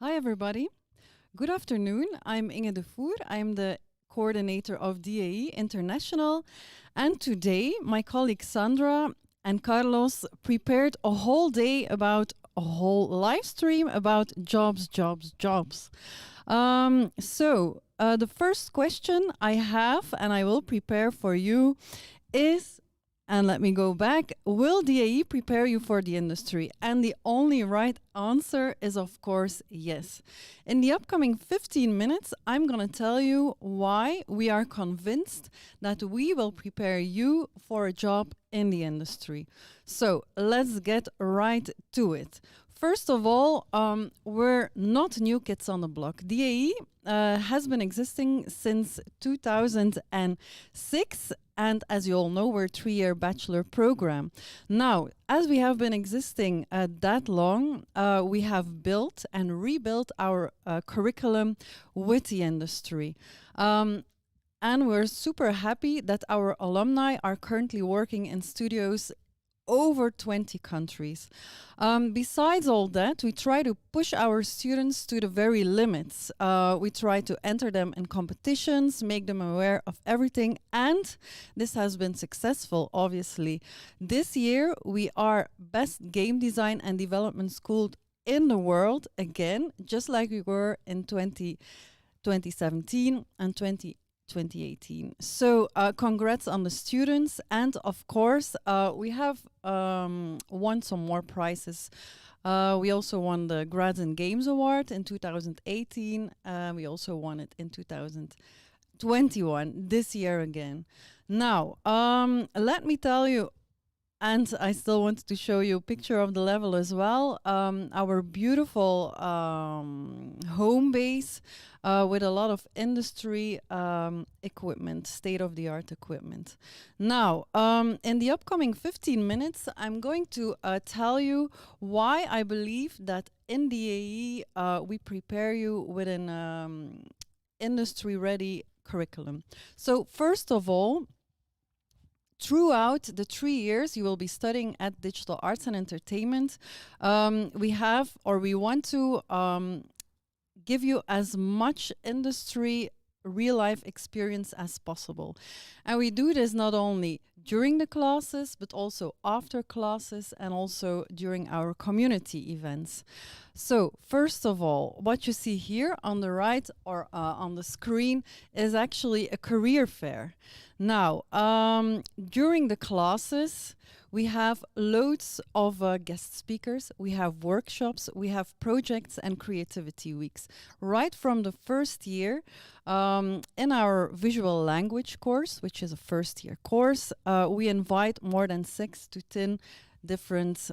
Hi, everybody. Good afternoon. I'm Inge de Voer. I'm the coordinator of DAE International. And today, my colleague Sandra and Carlos prepared a whole day about a whole live stream about jobs. The first question I have, and I will prepare for you, is, and let me go back, will DAE prepare you for the industry? And the only right answer is, of course, yes. In the upcoming 15 minutes, I'm going to tell you why we are convinced that we will prepare you for a job in the industry. So let's get right to it. First of all, we're not new kids on the block. DAE has been existing since 2006, and as you all know, we're a 3-year bachelor program. Now, as we have been existing that long, we have built and rebuilt our curriculum with the industry. And we're super happy that our alumni are currently working in studios over 20 countries. Besides all that, we try to push our students to the very limits. We try to enter them in competitions, make them aware of everything, and this has been successful, obviously. This year, we are best game design and development school in the world, again, just like we were in 2017 and 2018. So congrats on the students, and of course we have won some more prizes. We also won the Grads and Games Award in 2018. We also won it in 2021, this year again. Now, let me tell you, and I still wanted to show you a picture of the level as well. Our beautiful home base with a lot of industry equipment, state-of-the-art equipment. Now, in the upcoming 15 minutes, I'm going to tell you why I believe that in DAE we prepare you with an industry-ready curriculum. So first of all, throughout the 3 years you will be studying at Digital Arts and Entertainment, we want to give you as much industry real-life experience as possible. And we do this not only during the classes, but also after classes and also during our community events. So first of all, what you see here on the right or on the screen is actually a career fair. Now, during the classes, we have loads of guest speakers, we have workshops, we have projects and creativity weeks. Right from the first year, in our visual language course, which is a first-year course, we invite more than 6 to 10 different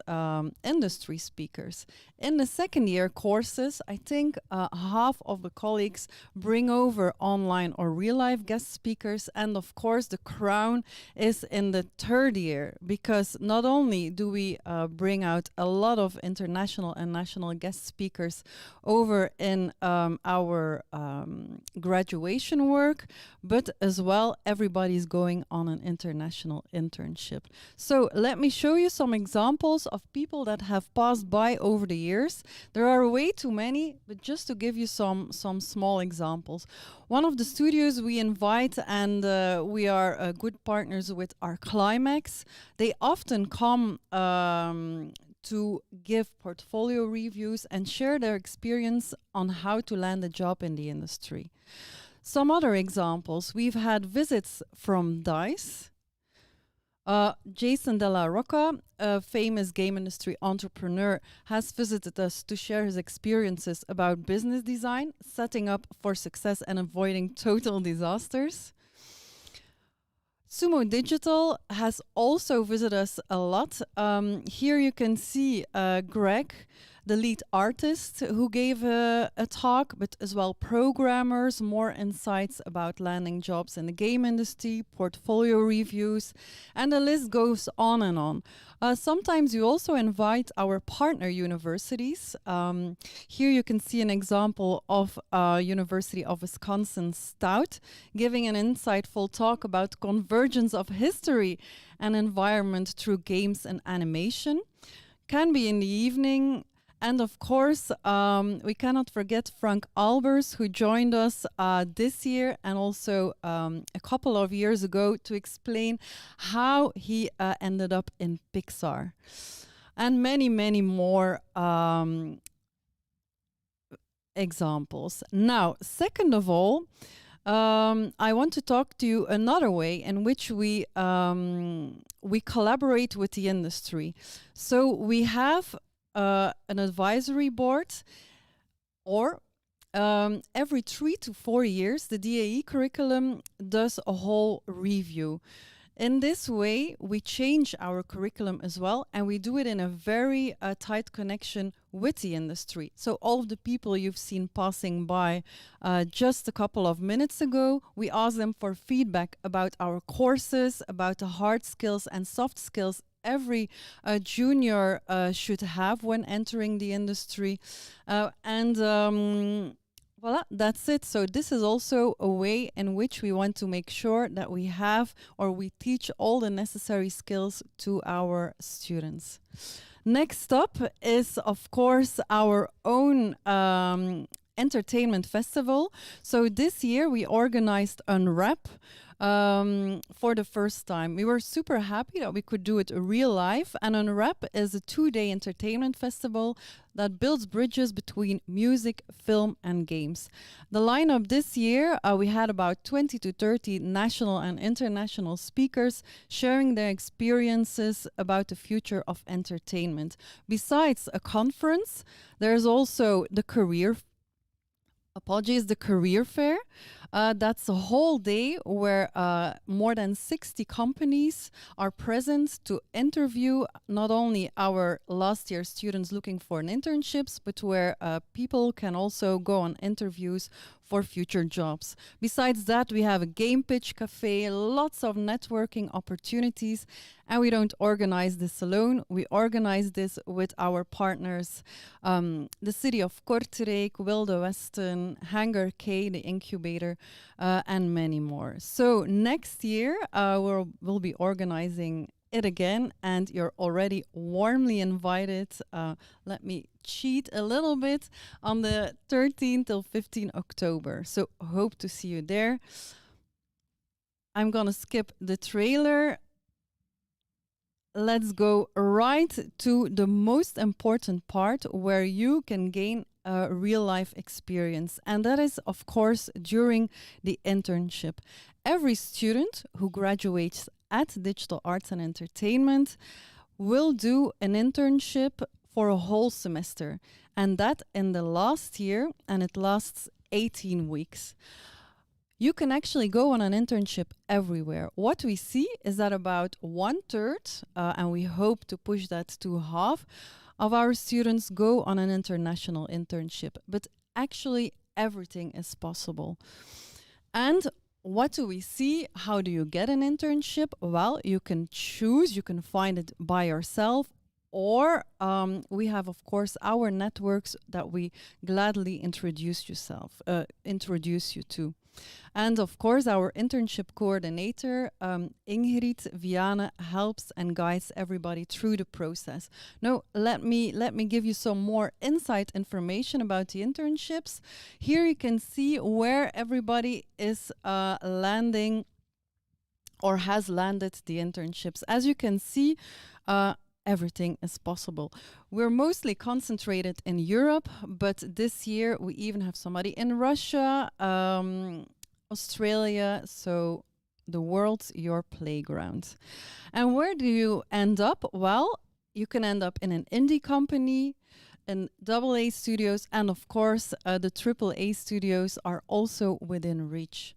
industry speakers. In the second-year courses, I think half of the colleagues bring over online or real-life guest speakers, and of course the crown is in the third year, because not only do we bring out a lot of international and national guest speakers over in our graduation work, but as well everybody's going on an international internship. So let me show you some examples of people that have passed by over the years. There are way too many, but just to give you some small examples. One of the studios we invite, and we are good partners with, our Climax. They often come to give portfolio reviews and share their experience on how to land a job in the industry. Some other examples, we've had visits from DICE. Jason Della Rocca, a famous game industry entrepreneur, has visited us to share his experiences about business design, setting up for success and avoiding total disasters. Sumo Digital has also visited us a lot. Here you can see Greg, the lead artist, who gave a talk, but as well programmers, more insights about landing jobs in the game industry, portfolio reviews, and the list goes on and on. Sometimes you also invite our partner universities. Here you can see an example of University of Wisconsin Stout giving an insightful talk about convergence of history and environment through games and animation. Can be in the evening. And of course, we cannot forget Frank Albers, who joined us this year and also a couple of years ago to explain how he ended up in Pixar. And many, many more examples. Now, second of all, I want to talk to you another way in which we collaborate with the industry. So we have an advisory board, or every 3 to 4 years, the DAE curriculum does a whole review. In this way, we change our curriculum as well, and we do it in a very tight connection with the industry. So all of the people you've seen passing by just a couple of minutes ago, we ask them for feedback about our courses, about the hard skills and soft skills every junior should have when entering the industry. Voila, that's it. So this is also a way in which we want to make sure that we have or we teach all the necessary skills to our students. Next up is, of course, our own entertainment festival. So this year we organized Unwrap for the first time. We were super happy that we could do it real life. And Unwrap is a 2-day entertainment festival that builds bridges between music, film, and games. The lineup this year, we had about 20 to 30 national and international speakers sharing their experiences about the future of entertainment. Besides a conference, there's also the career fair. That's a whole day where more than 60 companies are present to interview not only our last year students looking for internships, but where people can also go on interviews for future jobs. Besides that, we have a game pitch cafe, lots of networking opportunities, and we don't organize this alone. We organize this with our partners, the city of Kortrijk, Wilde Westen, Hangar K, the incubator, and many more. So next year, we'll be organizing it again, and you're already warmly invited. Let me cheat a little bit on the 13th till 15th October. So hope to see you there. I'm gonna skip the trailer. Let's go right to the most important part where you can gain a real life experience. And that is, of course, during the internship. Every student who graduates at Digital Arts and Entertainment will do an internship for a whole semester, and that in the last year, and it lasts 18 weeks. You can actually go on an internship everywhere. What we see is that about 1/3, and we hope to push that to half, of our students go on an international internship. But actually, everything is possible. And what do we see? How do you get an internship? Well, you can choose, you can find it by yourself, or we have, of course, our networks that we gladly introduce you to. And of course, our internship coordinator, Ingrid Viane, helps and guides everybody through the process. Now, let me give you some more insight information about the internships. Here you can see where everybody is landing or has landed the internships. As you can see, everything is possible. We're mostly concentrated in Europe, but this year we even have somebody in Russia, Australia, so the world's your playground. And where do you end up? Well, you can end up in an indie company, in DAE Studios, and of course, the AAA studios are also within reach.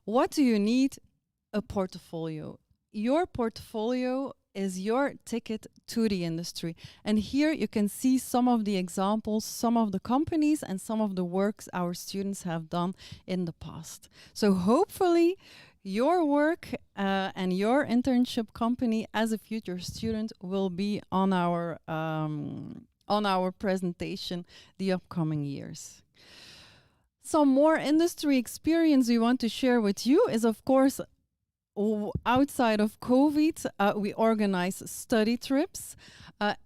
What do you need? A portfolio. Your portfolio is your ticket to the industry. And here you can see some of the examples, some of the companies and some of the works our students have done in the past. So hopefully your work and your internship company as a future student will be on our presentation the upcoming years. Some more industry experience we want to share with you is, of course, outside of COVID, we organize study trips.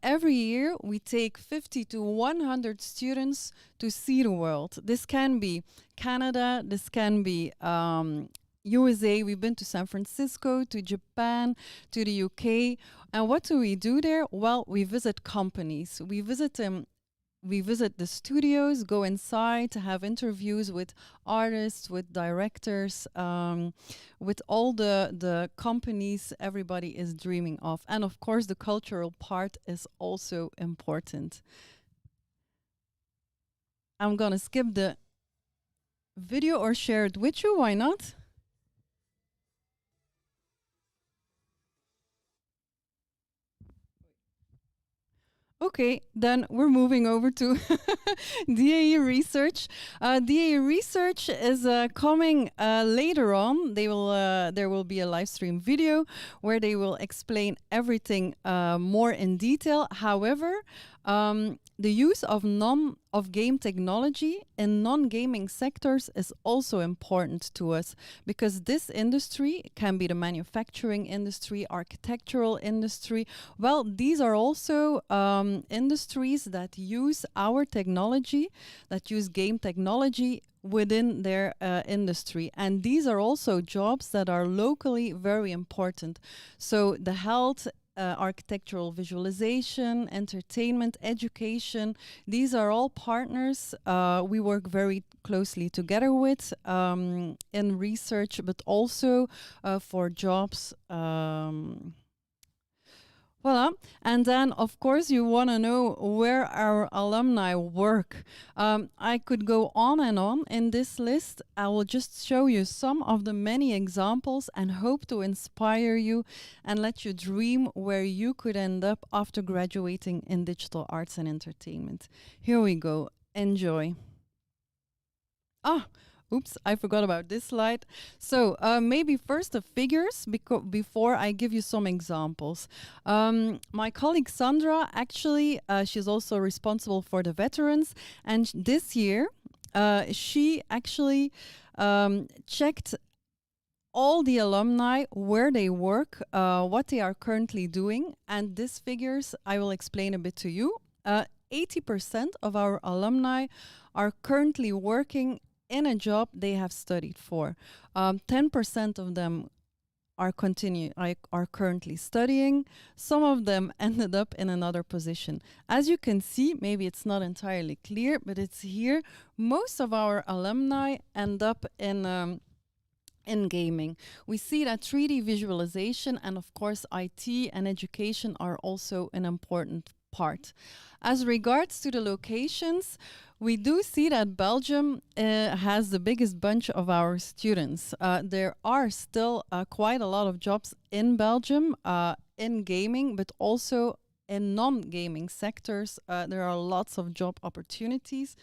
Every year, we take 50 to 100 students to see the world. This can be Canada, this can be USA. We've been to San Francisco, to Japan, to the UK. And what do we do there? Well, we visit companies. We visit the studios, go inside to have interviews with artists, with directors, with all the companies everybody is dreaming of. And of course, the cultural part is also important. I'm gonna skip the video or share it with you. Why not? Okay, then we're moving over to DAE Research. DAE Research is coming later on. There will be a live stream video where they will explain everything more in detail. However, the use of game technology in non-gaming sectors is also important to us, because this industry can be the manufacturing industry, architectural industry. Well, these are also industries that use our technology, that use game technology within their industry. And these are also jobs that are locally very important. So the health, architectural visualization, entertainment, education, these are all partners we work very closely together with in research, but also for jobs. Voila. And then, of course, you want to know where our alumni work. I could go on and on in this list. I will just show you some of the many examples and hope to inspire you and let you dream where you could end up after graduating in digital arts and entertainment. Here we go. Enjoy. Oops, I forgot about this slide. So maybe first the figures before I give you some examples. My colleague Sandra, actually, she's also responsible for the veterans. And this year, she actually checked all the alumni, where they work, what they are currently doing. And these figures, I will explain a bit to you. 80% of our alumni are currently working in a job they have studied for. 10% of them are currently studying. Some of them ended up in another position. As you can see, maybe it's not entirely clear, but it's here. Most of our alumni end up in gaming. We see that 3D visualization and of course IT and education are also an important part. As regards to the locations, we do see that Belgium has the biggest bunch of our students. There are still quite a lot of jobs in Belgium, in gaming, but also in non-gaming sectors. There are lots of job opportunities.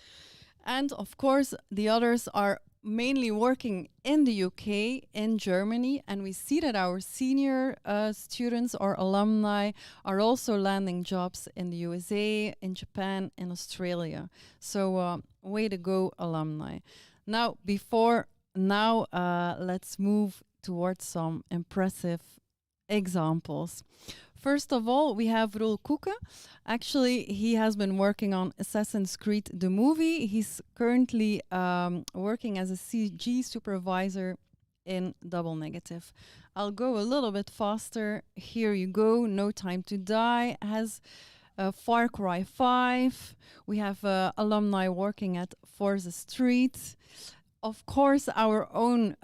And of course, the others are mainly working in the UK, in Germany, and we see that our senior students or alumni are also landing jobs in the USA, in Japan, in Australia. So way to go, alumni. Now, let's move towards some impressive examples. First of all, we have Roel Koeken. Actually, he has been working on Assassin's Creed, the movie. He's currently working as a CG supervisor in Double Negative. I'll go a little bit faster. Here you go. No Time to Die has Far Cry 5. We have alumni working at Forza Street. Of course, our own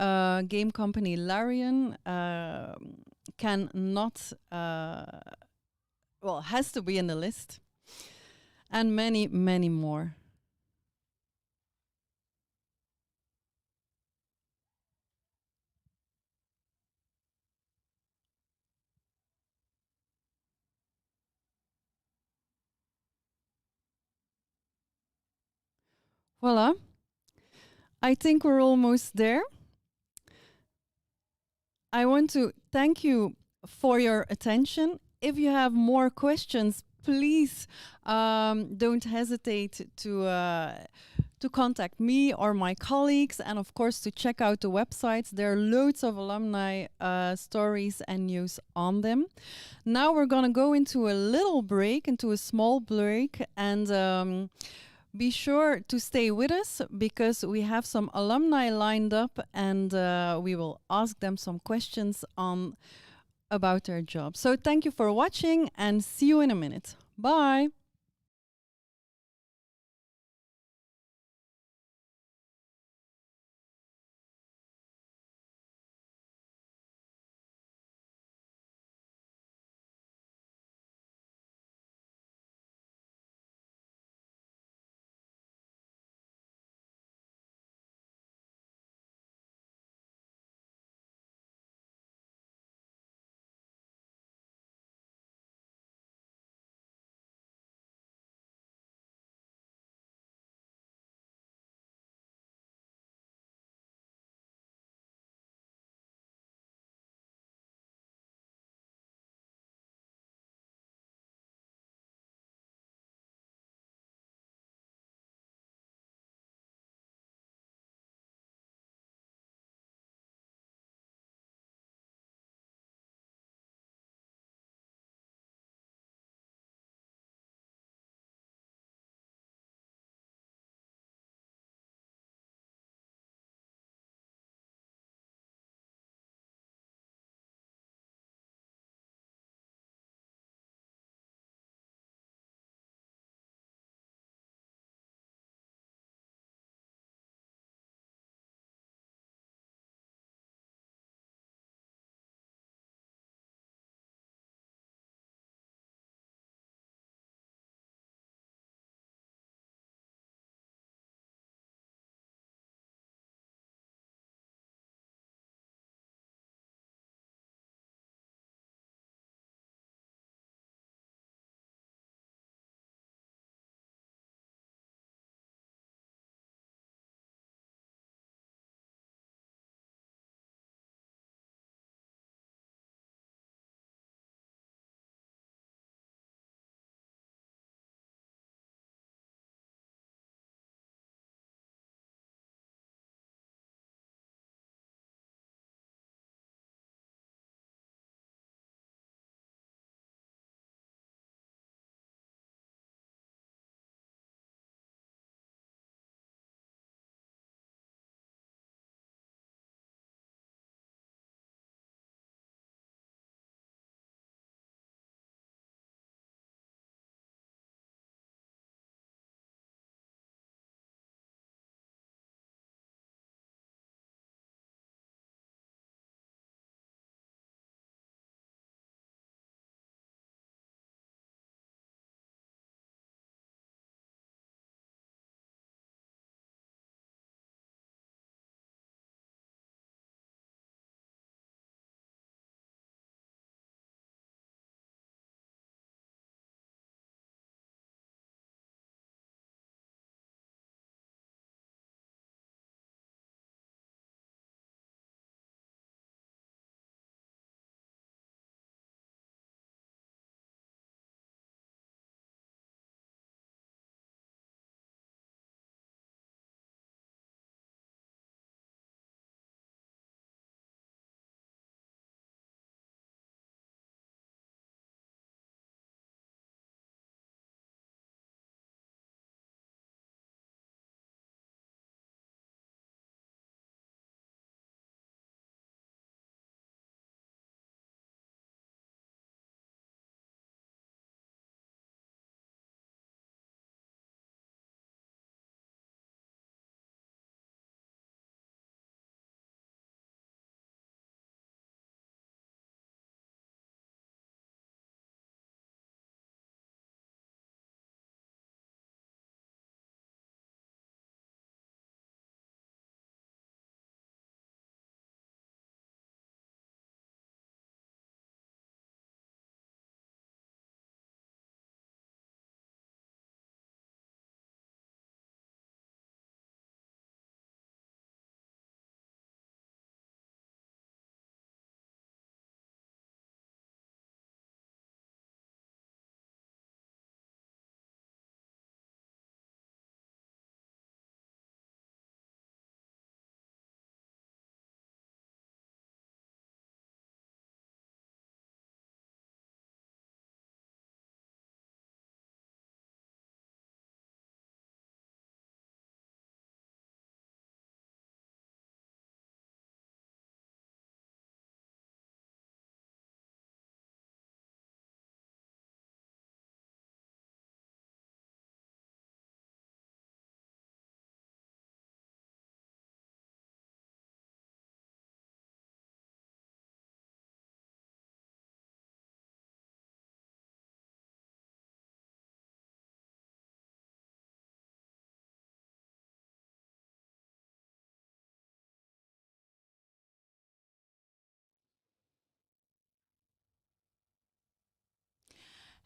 game company, Larian, has to be in the list, and many, many more. Voila. I think we're almost there. I want to thank you for your attention. If you have more questions, please don't hesitate to contact me or my colleagues, and of course to check out the websites. There are loads of alumni stories and news on them. Now we're going to go into a little break, into a small break, and be sure to stay with us because we have some alumni lined up, and we will ask them some questions about their job. So thank you for watching, and see you in a minute. Bye.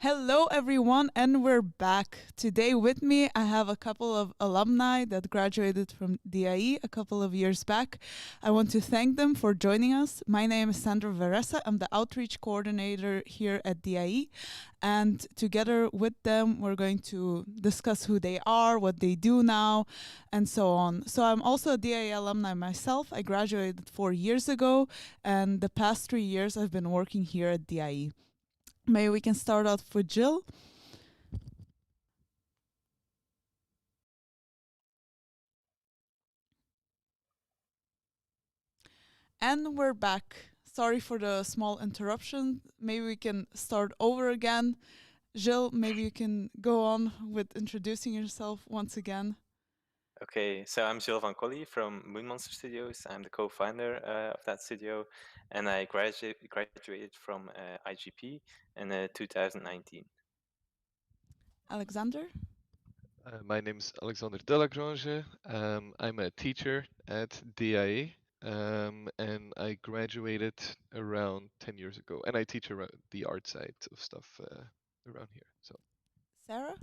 Hello, everyone, and we're back. Today with me, I have a couple of alumni that graduated from DAE a couple of years back. I want to thank them for joining us. My name is Sandra Veressa. I'm the outreach coordinator here at DAE. And together with them, we're going to discuss who they are, what they do now, and so on. So I'm also a DAE alumni myself. I graduated 4 years ago, and the past 3 years I've been working here at DAE. Maybe we can start off with Jill. And we're back. Sorry for the small interruption. Maybe we can start over again. Jill, maybe you can go on with introducing yourself once again. Okay, so I'm Jill van Colly from Moon Monster Studios. I'm the co-founder of that studio, and I graduated from IGP in 2019. Alexander? My name is Alexander Delagrange. I'm a teacher at DAE, and I graduated around 10 years ago. And I teach around the art side of stuff around here. So, Sarah?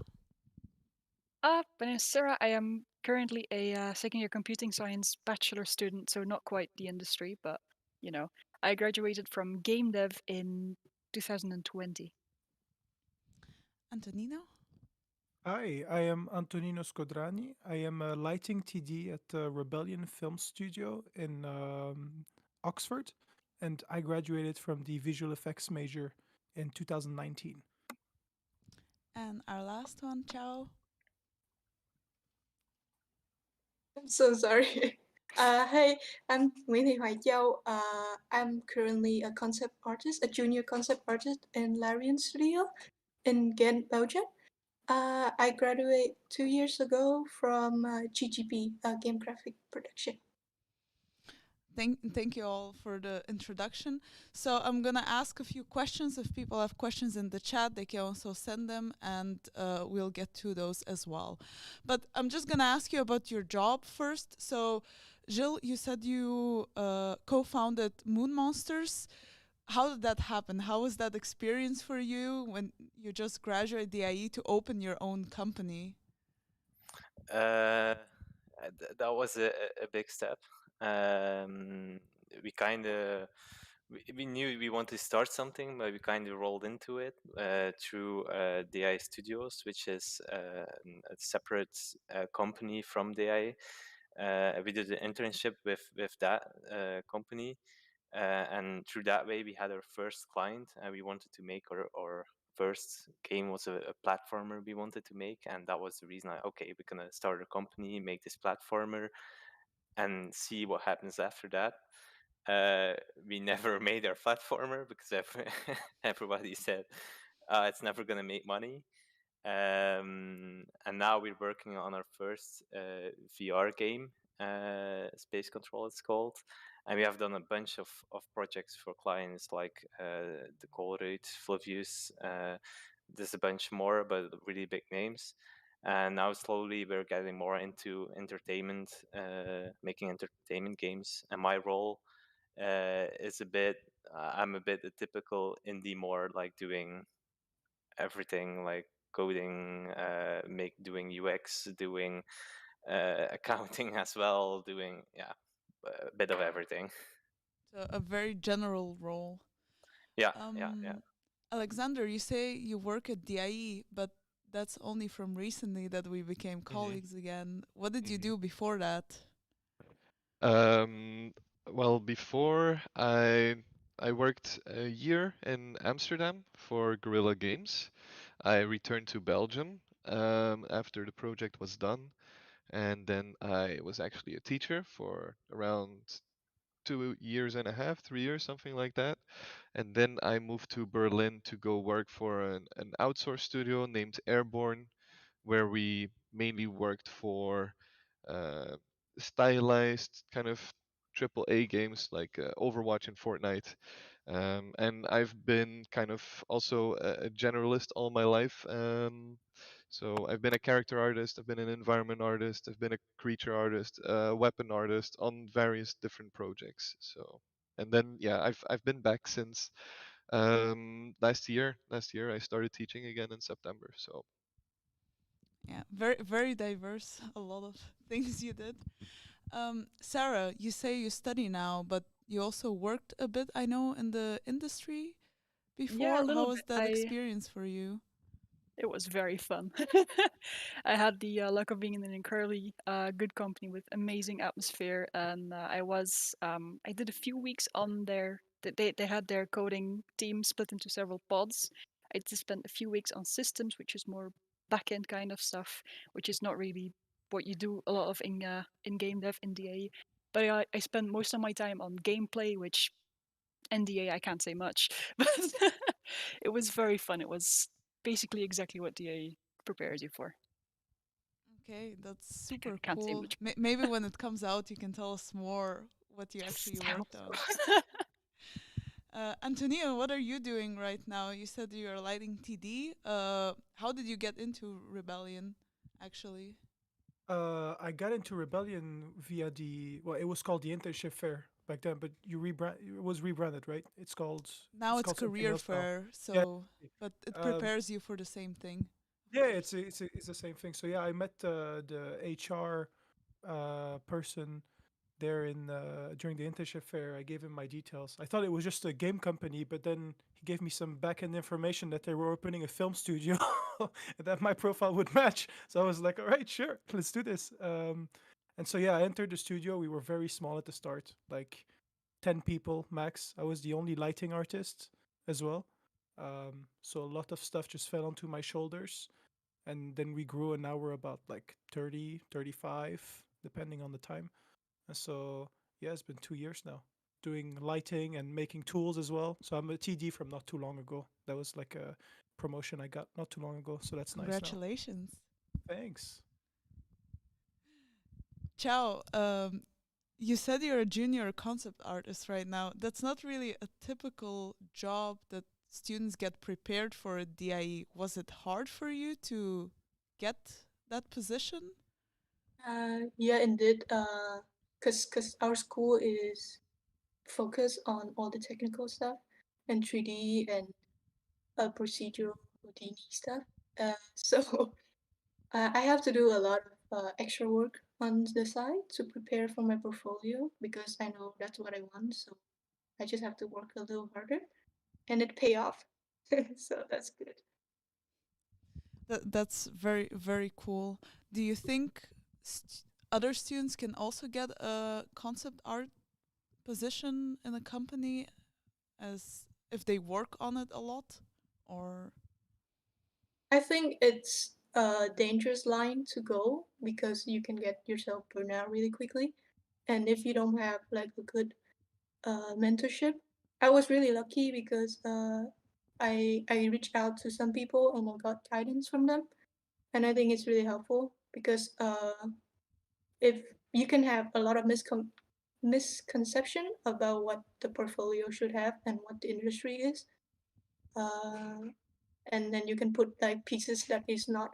My name is Sarah. I am currently a second year computing science bachelor student, so not quite the industry, but you know, I graduated from game dev in 2020. Antonino? Hi, I am Antonino Scodrani. I am a lighting TD at Rebellion Film Studio in Oxford, and I graduated from the visual effects major in 2019. And our last one, Ciao. I'm so sorry. Hey, I'm Nguyễn Thị Hoài Châu. I'm currently a concept artist, a junior concept artist in Larian Studio in Ghent, Belgium. I graduated 2 years ago from GGP, Game Graphic Production. Thank you all for the introduction. So I'm gonna ask a few questions. If people have questions in the chat, they can also send them, and we'll get to those as well. But I'm just gonna ask you about your job first. So, Jill, you said you co-founded Moon Monsters. How did that happen? How was that experience for you when you just graduated DIE to open your own company? That was a big step. We kind of we knew we wanted to start something, but we kind of rolled into it through DAE Studios, which is a separate company from DAE. We did an internship with that company, and through that way we had our first client, and we wanted to make our first game was a platformer we wanted to make, and that was the reason okay, we're gonna start a company, make this platformer, and see what happens after that. We never made our platformer because everybody said it's never gonna make money. And now we're working on our first VR game, Space Control it's called, and we have done a bunch of projects for clients like the Colruyt, Flavius. There's a bunch more, but really big names. And now slowly we're getting more into entertainment, making entertainment games. And my role is a bit, I'm a bit a typical indie, more like doing everything, like coding, doing UX, doing accounting as well, doing a bit of everything. So a very general role. Yeah. Alexander, you say you work at DIE, but that's only from recently that we became colleagues again. What did you do before that? well, before I worked a year in Amsterdam for Guerrilla Games. I returned to Belgium after the project was done, and then I was actually a teacher for around 2 years and a half, 3 years, something like that. And then I moved to Berlin to go work for an outsourced studio named Airborne, where we mainly worked for uh, stylized kind of triple A games like Overwatch and Fortnite. And I've been kind of also a generalist all my life. So I've been a character artist, I've been an environment artist, I've been a creature artist, a weapon artist on various different projects. So and then yeah, I've been back since Last year I started teaching again in September. So Yeah, very diverse. A lot of things you did. Sarah, you say you study now, but you also worked a bit, I know, in the industry Yeah, a before. How little was bit. that experience for you? It was very fun. I had the luck of being in an incredibly good company with amazing atmosphere, and I did a few weeks on their. They had their coding team split into several pods. I just spent a few weeks on systems, which is more back end kind of stuff, which is not really what you do a lot of in game dev in DAE. But I spent most of my time on gameplay, which NDA I can't say much, but it was very fun. It was basically exactly what DA prepares you for. Okay, that's super Can't say cool. much. Maybe when it comes out, you can tell us more what you Yes, actually I hope worked on. so. Antonio, what are you doing right now? You said you're lighting TD. How did you get into Rebellion, actually? I got into Rebellion via it was called the Internship Fair back then, but it was rebranded, right? Now it's it's called something career else now. fair, Yeah. so but it Um, prepares you for the same thing, of yeah, course. it's the same thing. So yeah, I met the HR person there in during the internship fair. I gave him my details. I thought it was just a game company, but then he gave me some back end information that they were opening a film studio and that my profile would match. So I was like, all right, sure, let's do this. And so yeah, I entered the studio. We were very small at the start, like 10 people max. I was the only lighting artist as well. So a lot of stuff just fell onto my shoulders. And then we grew, and now we're about like 30, 35, depending on the time. And so, yeah, it's been 2 years now doing lighting and making tools as well. So I'm a TD from not too long ago. That was like a promotion I got not too long ago. So that's nice now. Congratulations. Thanks. Ciao. You said you're a junior concept artist right now. That's not really a typical job that students get prepared for at DIE. Was it hard for you to get that position? Yeah, indeed. Cause our school is focused on all the technical stuff and 3D and procedural Houdini stuff. So I have to do a lot of extra work on the side to prepare for my portfolio because I know that's what I want. So I just have to work a little harder, and it pay off. So that's good. That's very cool. Do you think other students can also get a concept art position in a company as if they work on it a lot, or I think it's a dangerous line to go because you can get yourself burned out really quickly. And if you don't have like a good mentorship, I was really lucky because I reached out to some people and I got guidance from them, and I think it's really helpful because if you can have a lot of misconception about what the portfolio should have and what the industry is, uh, and then you can put like pieces that is not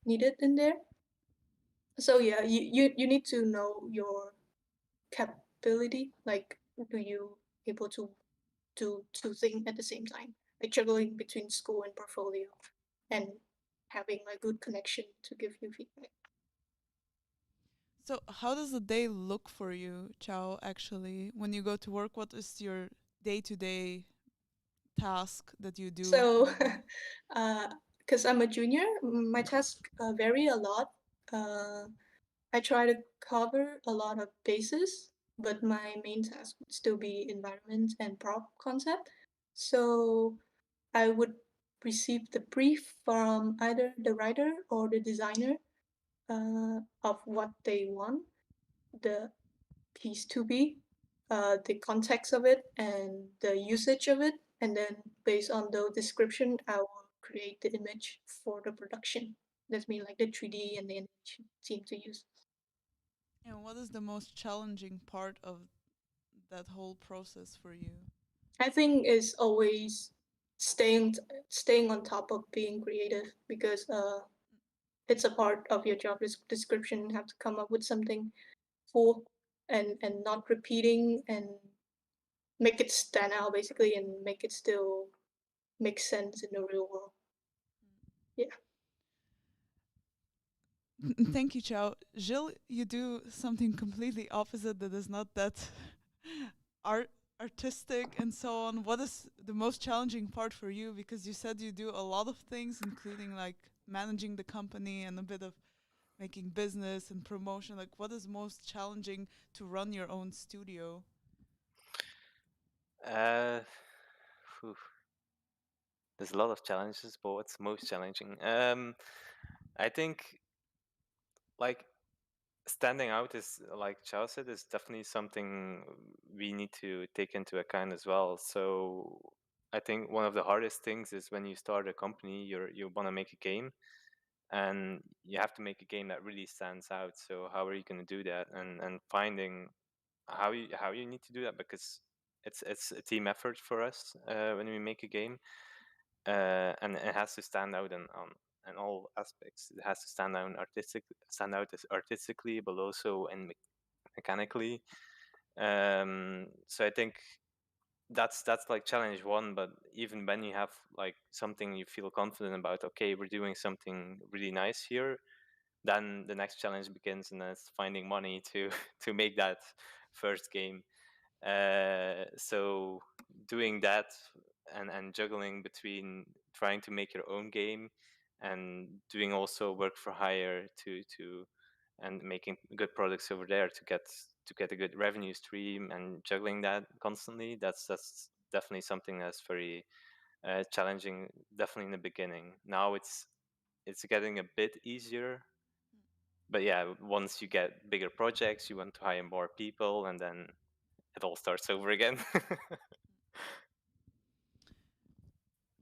needed in there. So yeah, you need to know your capability. Like, do you able to do two things at the same time? Like juggling between school and portfolio, and having a good connection to give you feedback. so how does the day look for you, Chao, actually? When you go to work, what is your day-to-day task that you do So, every day? because I'm a junior, my tasks vary a lot. Uh, I try to cover a lot of bases, but my main task would still be environment and prop concept. So I would receive the brief from either the writer or the designer of what they want the piece to be, the context of it, and the usage of it. And then based on the description, I will create the image for the production. That's mean like the 3D and the animation team to use. And what is the most challenging part of that whole process for you? I think is always staying staying on top of being creative because it's a part of your job description. You have to come up with something cool and not repeating and make it stand out basically and make it still make sense in the real world. Yeah. Thank you, Chow. Jill, you do something completely opposite that is not that art artistic and so on. What is the most challenging part for you? Because you said you do a lot of things, including like managing the company and a bit of making business and promotion. Like, what is most challenging to run your own studio? Uh, phew, there's a lot of challenges, but what's most challenging? I think like standing out is, like Charles said, is definitely something we need to take into account as well. So I think one of the hardest things is when you start a company, you want to make a game, and you have to make a game that really stands out. So how are you going to do that? And finding how you need to do that, because it's a team effort for us when we make a game, and it has to stand out in all aspects. It has to stand out as artistically, but also in mechanically. So I think that's like challenge one. But even when you have like something you feel confident about, okay, we're doing something really nice here, then the next challenge begins, and that's finding money to to make that first game. So doing that, and juggling between trying to make your own game and doing also work for hire to and making good products over there to get a good revenue stream, and juggling that constantly, that's definitely something that's very challenging, definitely in the beginning. Now it's getting a bit easier, but yeah, once you get bigger projects, you want to hire more people, and then it all starts over again.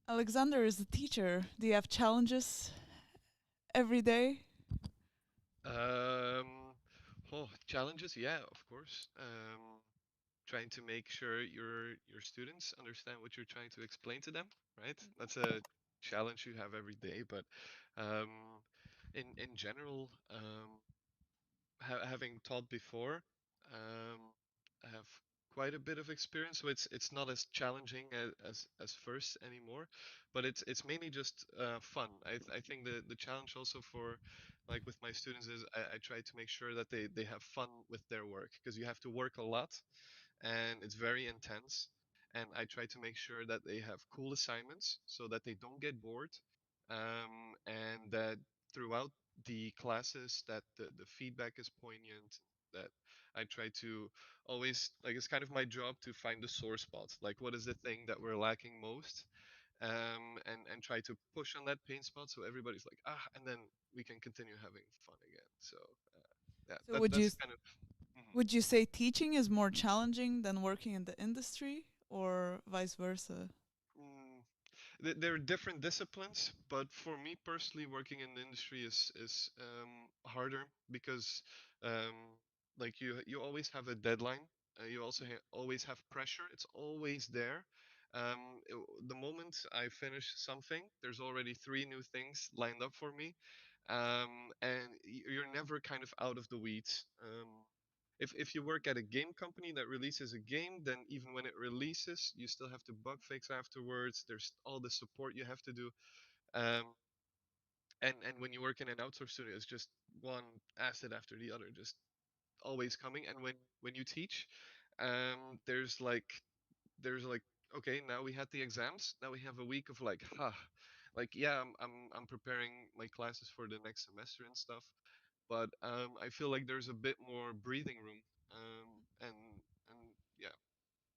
Alexander is a teacher. Do you have challenges every day? Um, challenges, yeah, of course. Trying to make sure your students understand what you're trying to explain to them, right? That's a challenge you have every day. But um, in general, having taught before, I have quite a bit of experience, so it's not as challenging as first anymore, but it's mainly just fun. I think the challenge also for like with my students is I try to make sure that they have fun with their work, because you have to work a lot and it's very intense. And I try to make sure that they have cool assignments so that they don't get bored, and that throughout the classes that the feedback is poignant. That I try to always, like, it's kind of my job to find the sore spot, like what is the thing that we're lacking most, and try to push on that pain spot so everybody's like, and then we can continue having fun again. So yeah, So that's kind of. Mhm. would you say teaching is more challenging than working in the industry, or vice versa? Mm, They're different disciplines, but for me personally, working in the industry is harder because like you always have a deadline. You also always have pressure. It's always there. The moment I finish something, there's already three new things lined up for me, and you're never kind of out of the weeds. If you work at a game company that releases a game, then even when it releases, you still have to bug fix afterwards. There's all the support you have to do. Um, and when you work in an outsourced studio, it's just one asset after the other, just always coming. And when you teach, there's like, okay, now we had the exams. Now we have a week of like, like, yeah, I'm preparing my classes for the next semester and stuff. But I feel like there's a bit more breathing room. And yeah,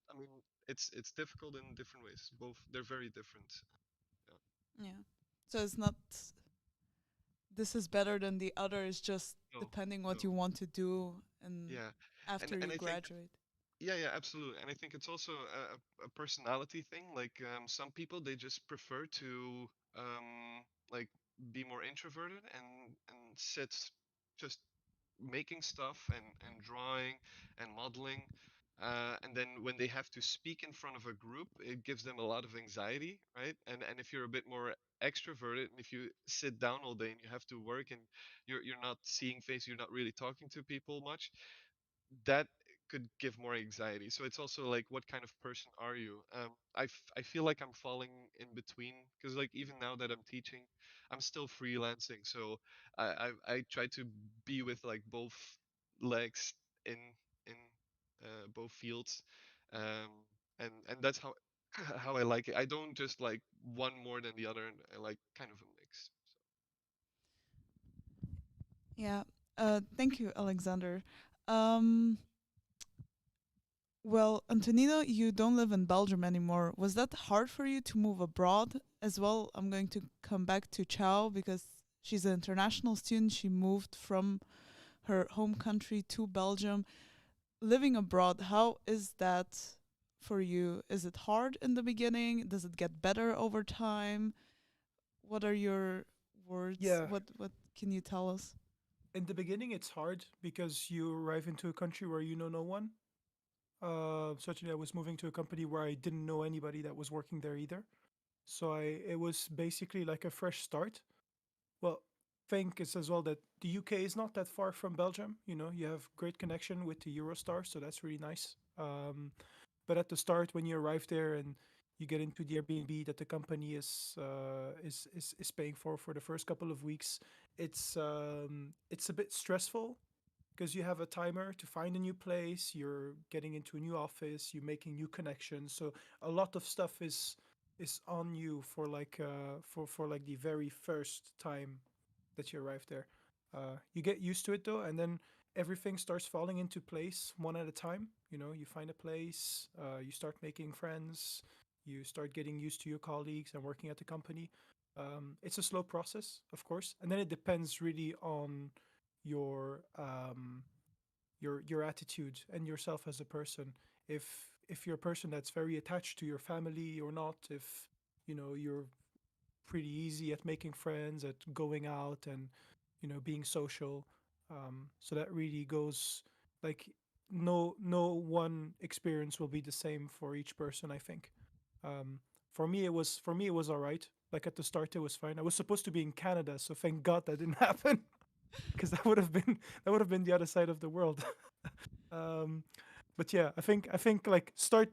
I mean, it's difficult in different ways. Both, they're very different. Yeah. Yeah. So it's not this is better than the other, it's just No, depending no. what you want to do and Yeah, after you and I think. graduate. Yeah, yeah, absolutely. And I think it's also a personality thing. Like some people, they just prefer to like be more introverted and sit just making stuff and drawing and modeling. And then when they have to speak in front of a group, it gives them a lot of anxiety, right? And if you're a bit more extroverted, and if you sit down all day and you have to work and you're not seeing face, you're not really talking to people much, that could give more anxiety. So it's also like, what kind of person are you? I feel like I'm falling in between, because like even now that I'm teaching, I'm still freelancing. So I try to be with like both legs in both fields, and that's how how I like it. I don't just like one more than the other, and I like kind of a mix. Yeah. Thank you, Alexander. Um, well, Antonino, you don't live in Belgium anymore. Was that hard for you to move abroad as well? I'm going to come back to Chao because she's an international student. She moved from her home country to Belgium. Living abroad, how is that for you? Is it hard in the beginning? Does it get better over time? What are your words? Yeah, What can you tell us? in the beginning it's hard because you arrive into a country where you know no one. Certainly, I was moving to a company where I didn't know anybody that was working there either. So it was basically like a fresh start. Well, think is as well that the UK is not that far from Belgium. You know, you have great connection with the Eurostar, so that's really nice. But at the start, when you arrive there and you get into the Airbnb that the company is paying for the first couple of weeks, it's a bit stressful because you have a timer to find a new place, you're getting into a new office, you're making new connections. So a lot of stuff is on you for like for like the very first time that you arrive there. You get used to it though, and then everything starts falling into place one at a time. You know, you find a place, you start making friends, you start getting used to your colleagues and working at the company. It's a slow process, of course, and then it depends really on your your attitude and yourself as a person. If you're a person that's very attached to your family or not, if you know you're pretty easy at making friends, at going out and you know being social. So that really goes like no one experience will be the same for each person. I think. For me it was all right. Like at the start it was fine. I was supposed to be in Canada, so thank God that didn't happen because that would have been the other side of the world. um, but yeah, I think like start.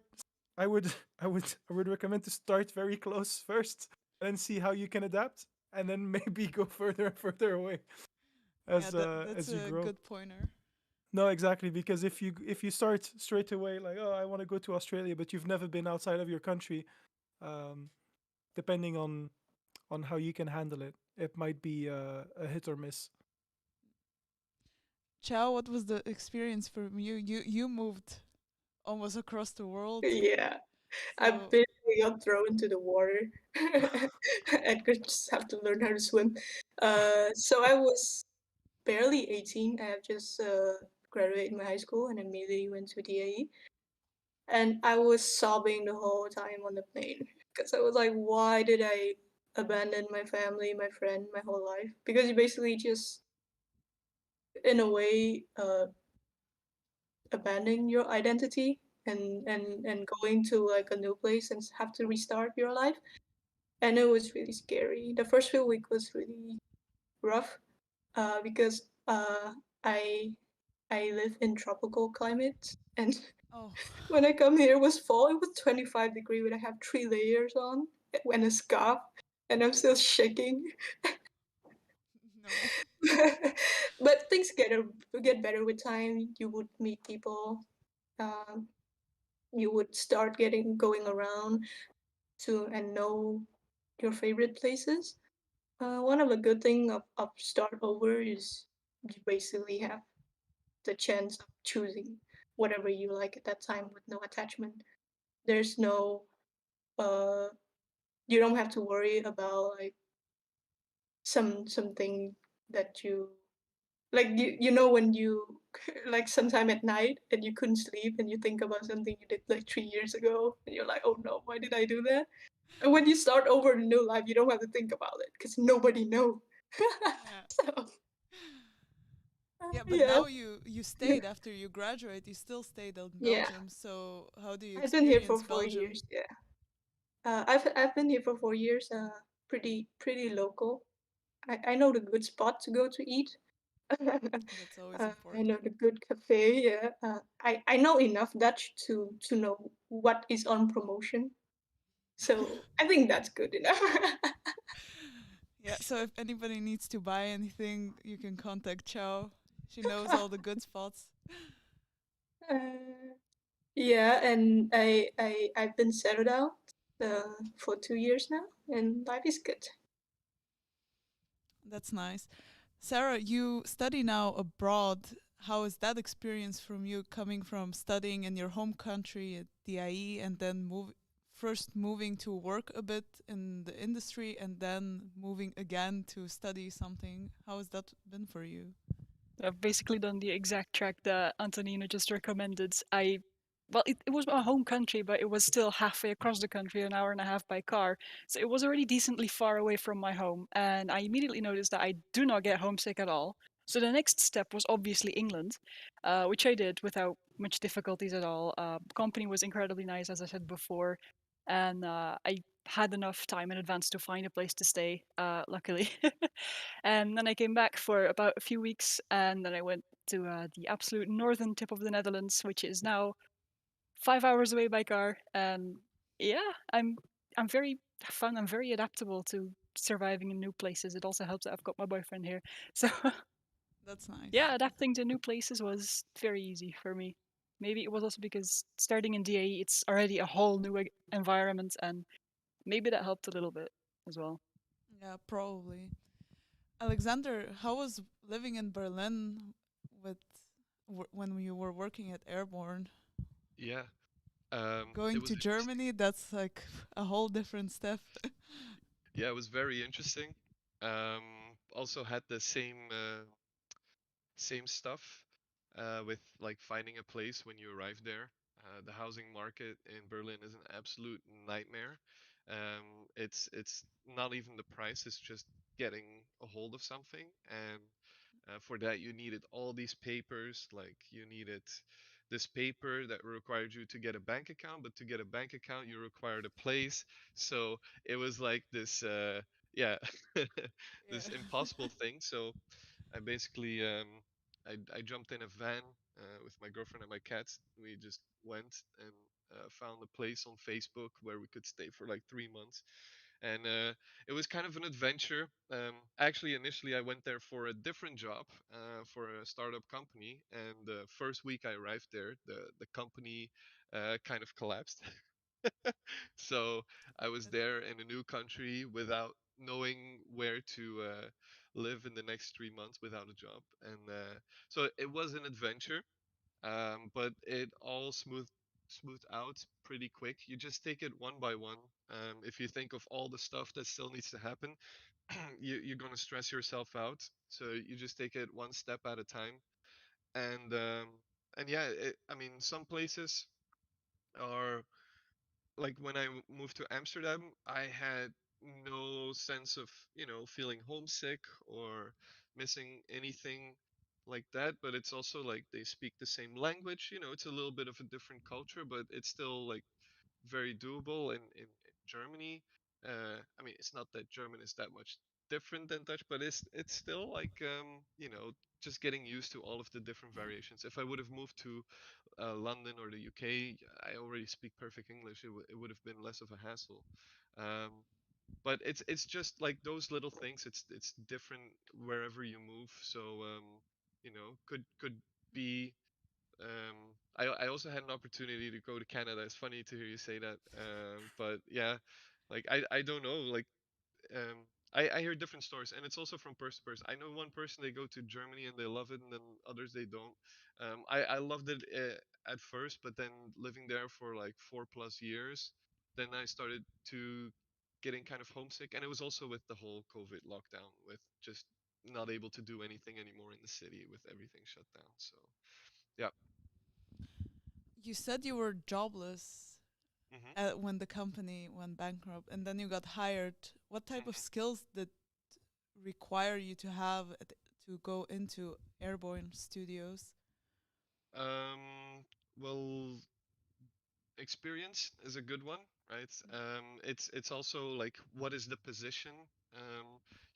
I would I would recommend to start very close first and see how you can adapt, and then maybe go further and further away Yeah, that's as you a grow. good pointer. No, exactly, because if you start straight away like, oh, I want to go to Australia, but you've never been outside of your country, um, depending on how you can handle it, it might be a hit or miss. Chao, what was the experience for you? You moved almost across the world. Yeah, I So, basically got thrown into the water. Edgar just have to learn how to swim. So I was barely 18. I have just graduated my high school and immediately went to DAE. And I was sobbing the whole time on the plane because I was like, why did I abandon my family, my friend, my whole life? Because you basically just, in a way, abandon your identity and going to like a new place and have to restart your life. And it was really scary. The first few weeks was really rough because I I live in tropical climates and oh, when I come here, it was fall. It was 25 degree, but I have 3 layers on and a scarf, and I'm still shaking. no. But things get better with time. You would meet people. Um, you would start getting going around to and know your favorite places. One of the good thing of start over is you basically have the chance of choosing whatever you like at that time with no attachment. There's no uh you don't have to worry about like something that you like you know when you like sometime at night and you couldn't sleep and you think about something you did like 3 years ago and you're like, oh no, why did I do that? And when you start over a new life, you don't have to think about it because nobody know. Yeah. So Yeah, but yeah. now you stayed after you graduate. You still stayed in Yeah, Belgium. So how do you I've been here for experience 4 years. Belgium? Yeah, I've been here for 4 years. Pretty local. I know the good spot to go to eat. That's always I know important. the good cafe. Yeah, I know enough Dutch to know what is on promotion. So I think that's good enough. Yeah, so if anybody needs to buy anything, you can contact Chow. She knows all the good spots. uh, yeah, and I've been settled out for 2 years now, and life is good. That's nice. Sarah, you study now abroad. How is that experience from you coming from studying in your home country at DIE and then first moving to work a bit in the industry and then moving again to study something? How has that been for you? I've basically done the exact track that Antonino just recommended. It was my home country, but it was still halfway across the country, an hour and a half by car. So it was already decently far away from my home. And I immediately noticed that I do not get homesick at all. So the next step was obviously England, which I did without much difficulties at all. The company was incredibly nice, as I said before. And I had enough time in advance to find a place to stay, luckily. And then I came back for about a few weeks, and then I went to the absolute northern tip of the Netherlands, which is now 5 hours away by car. And yeah, I'm very fun. I'm very adaptable to surviving in new places. It also helps that I've got my boyfriend here. So That's nice. yeah, adapting to new places was very easy for me. Maybe it was also because starting in DAE, it's already a whole new environment, and maybe that helped a little bit as well. Yeah, probably. Alexander, how was living in Berlin with when you were working at Airborne? Yeah. It Going was to interesting. Germany, that's like a whole different step. Yeah, it was very interesting. Also had the same stuff with like finding a place when you arrive there. The housing market in Berlin is an absolute nightmare. It's not even the price; it's just getting a hold of something. And for that, you needed all these papers. Like you needed this paper that required you to get a bank account, but to get a bank account, you required a place. So it was like this, yeah, Yeah. this impossible thing. So I basically I jumped in a van with my girlfriend and my cats. We just went and found a place on Facebook where we could stay for like 3 months, and it was kind of an adventure. Actually, initially I went there for a different job for a startup company, and the first week I arrived there, the company kind of collapsed. So I was there in a new country without knowing where to live in the next 3 months without a job, and so it was an adventure, but it all smoothed out pretty quick. You just take it one by one. If you think of all the stuff that still needs to happen, you're gonna stress yourself out. So you just take it one step at a time, and yeah, I mean, some places are like when I moved to Amsterdam, I had no sense of, feeling homesick or missing anything like that. But it's also like they speak the same language. It's a little bit of a different culture, but it's still like very doable in Germany. I mean, it's not that German is that much different than Dutch, but it's still like just getting used to all of the different variations. If I would have moved to London or the UK, I already speak perfect English. It would have been less of a hassle. Um, but it's just like those little things. It's different wherever you move. So could be. I also had an opportunity to go to Canada. It's funny to hear you say that. But yeah, like I don't know. Like I hear different stories, and it's also from person to person. I know one person, they go to Germany and they love it, and then others they don't. I loved it at first, but then living there for like 4+ years, then I started to getting kind of homesick, and it was also with the whole COVID lockdown, with just not able to do anything anymore in the city with everything shut down. So yeah. You said you were jobless Hmm. when the company went bankrupt and then you got hired. What type of Hmm. skills did require you to have to go into Airborne Studios? Well, experience is a good one, right? It's also like what is the position?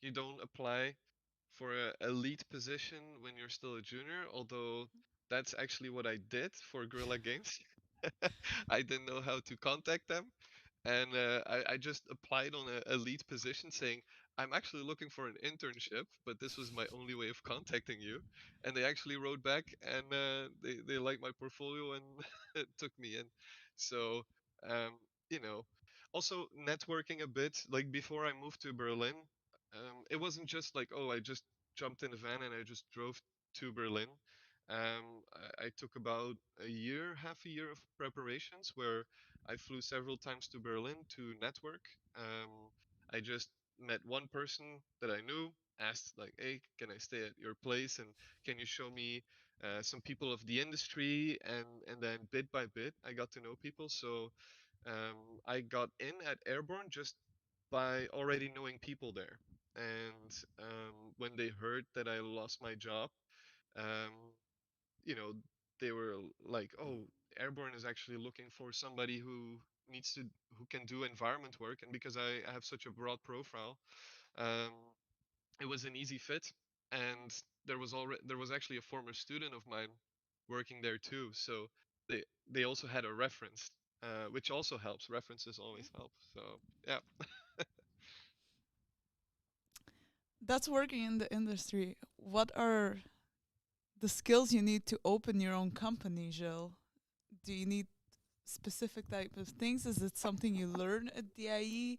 You don't apply for a lead position when you're still a junior, although that's actually what I did for Guerrilla Games. I didn't know how to contact them, and I just applied on a lead position saying, I'm actually looking for an internship, but this was my only way of contacting you. And they actually wrote back, and they liked my portfolio and took me in. So, um, you know, also networking a bit. Like before I moved to Berlin, it wasn't just like, oh, I just jumped in a van and I just drove to Berlin. I took about a year, half a year of preparations where I flew several times to Berlin to network. I just met one person that I knew, asked like, "Hey, can I stay at your place? And can you show me some people of the industry?" And then bit by bit, I got to know people. So I got in at Airborne just by already knowing people there. And when they heard that I lost my job, um, you know, they were like, "Oh, Airborne is actually looking for somebody who can do environment work." And because I have such a broad profile, um, it was an easy fit. And there was actually a former student of mine working there too, so they also had a reference, which also helps. References always help. So yeah. That's working in the industry. What are the skills you need to open your own company, Jill? Do you need specific type of things? Is it something you learn at DIE?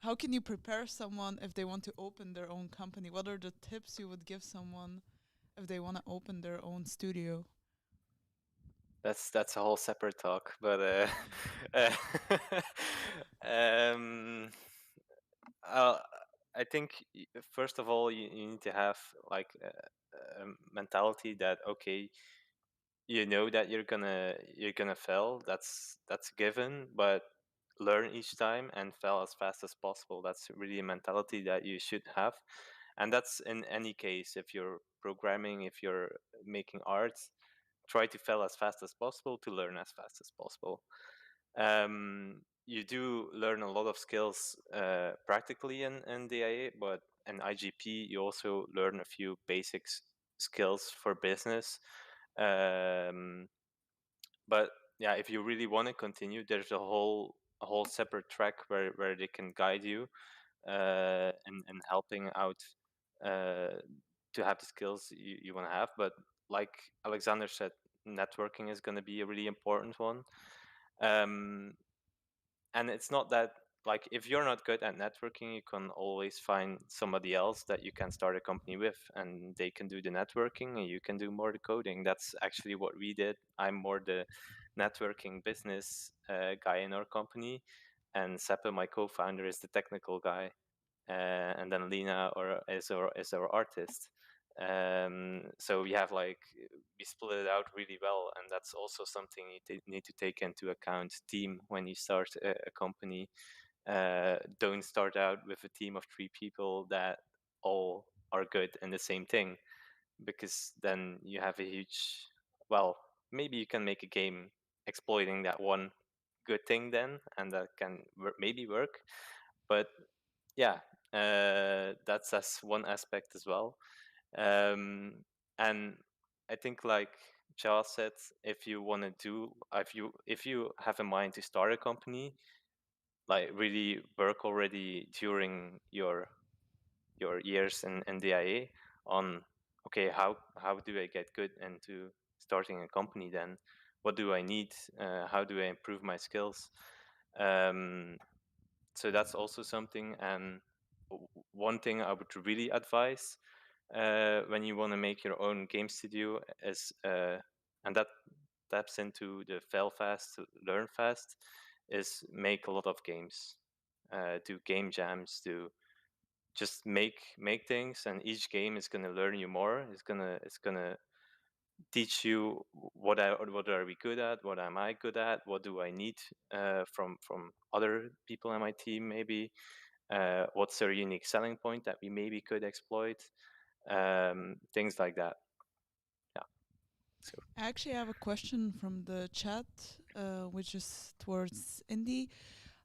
How can you prepare someone if they want to open their own company? What are the tips you would give someone if they want to open their own studio? That's a whole separate talk, but um, uh, I think first of all you need to have like a mentality that okay, you know that you're gonna fail. That's given, but learn each time and fail as fast as possible. That's really a mentality that you should have, and that's in any case. If you're programming, if you're making art, try to fail as fast as possible to learn as fast as possible. You do learn a lot of skills practically in DAE, but in IGP you also learn a few basics skills for business. But yeah, if you really want to continue, there's a whole separate track where they can guide you and helping out to have the skills you want to have. But like Alexander said, networking is going to be a really important one. And it's not that like if you're not good at networking, you can always find somebody else that you can start a company with, and they can do the networking and you can do more the coding. That's actually what we did. I'm more the networking business guy in our company, and Seppe, my co-founder, is the technical guy, and then Lena is our artist. So we have like we split it out really well, and that's also something you need to take into account. Team when you start a company, don't start out with a team of 3 people that all are good in the same thing, because then you have a huge, well, maybe you can make a game exploiting that one good thing then, and that can maybe work, but yeah, that's one aspect as well. And I think like Charles said, if you want to do, if you have in mind to start a company, like really work already during your years in DIA on okay, how do I get good into starting a company then? What do I need? How do I improve my skills? So that's also something. And one thing I would really advise when you want to make your own game studio is, and that taps into the fail fast, learn fast, is make a lot of games, do game jams, do just make things, and each game is gonna learn you more. It's gonna teach you what are we good at, what am I good at, what do I need from other people on my team maybe, what's their unique selling point that we maybe could exploit, things like that. Yeah. So I actually have a question from the chat, which is towards Indy.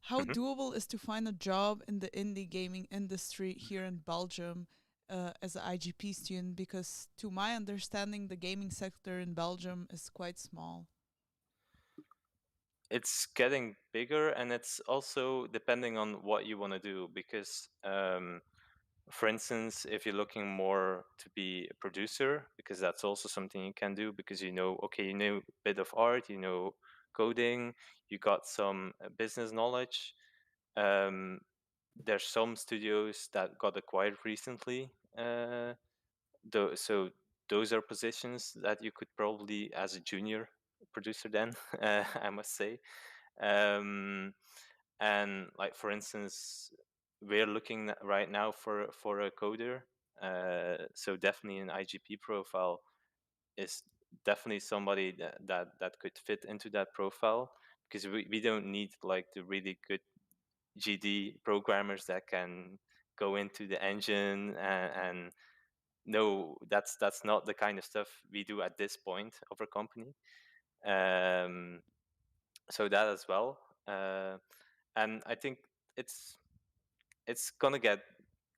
How Mhm. doable is to find a job in the indie gaming industry here in Belgium as an IGP student? Because to my understanding, the gaming sector in Belgium is quite small. It's getting bigger, and it's also depending on what you want to do. Because, for instance, if you're looking more to be a producer, because that's also something you can do, because you know a bit of art, you know coding, you got some business knowledge. There's some studios that got acquired recently, so those are positions that you could probably, as a junior producer, then I must say. And like, for instance, we're looking right now for a coder. So definitely an IGP profile is definitely somebody that could fit into that profile, because we don't need like the really good GD programmers that can go into the engine, and no, that's not the kind of stuff we do at this point of our company. So that as well. And I think it's gonna get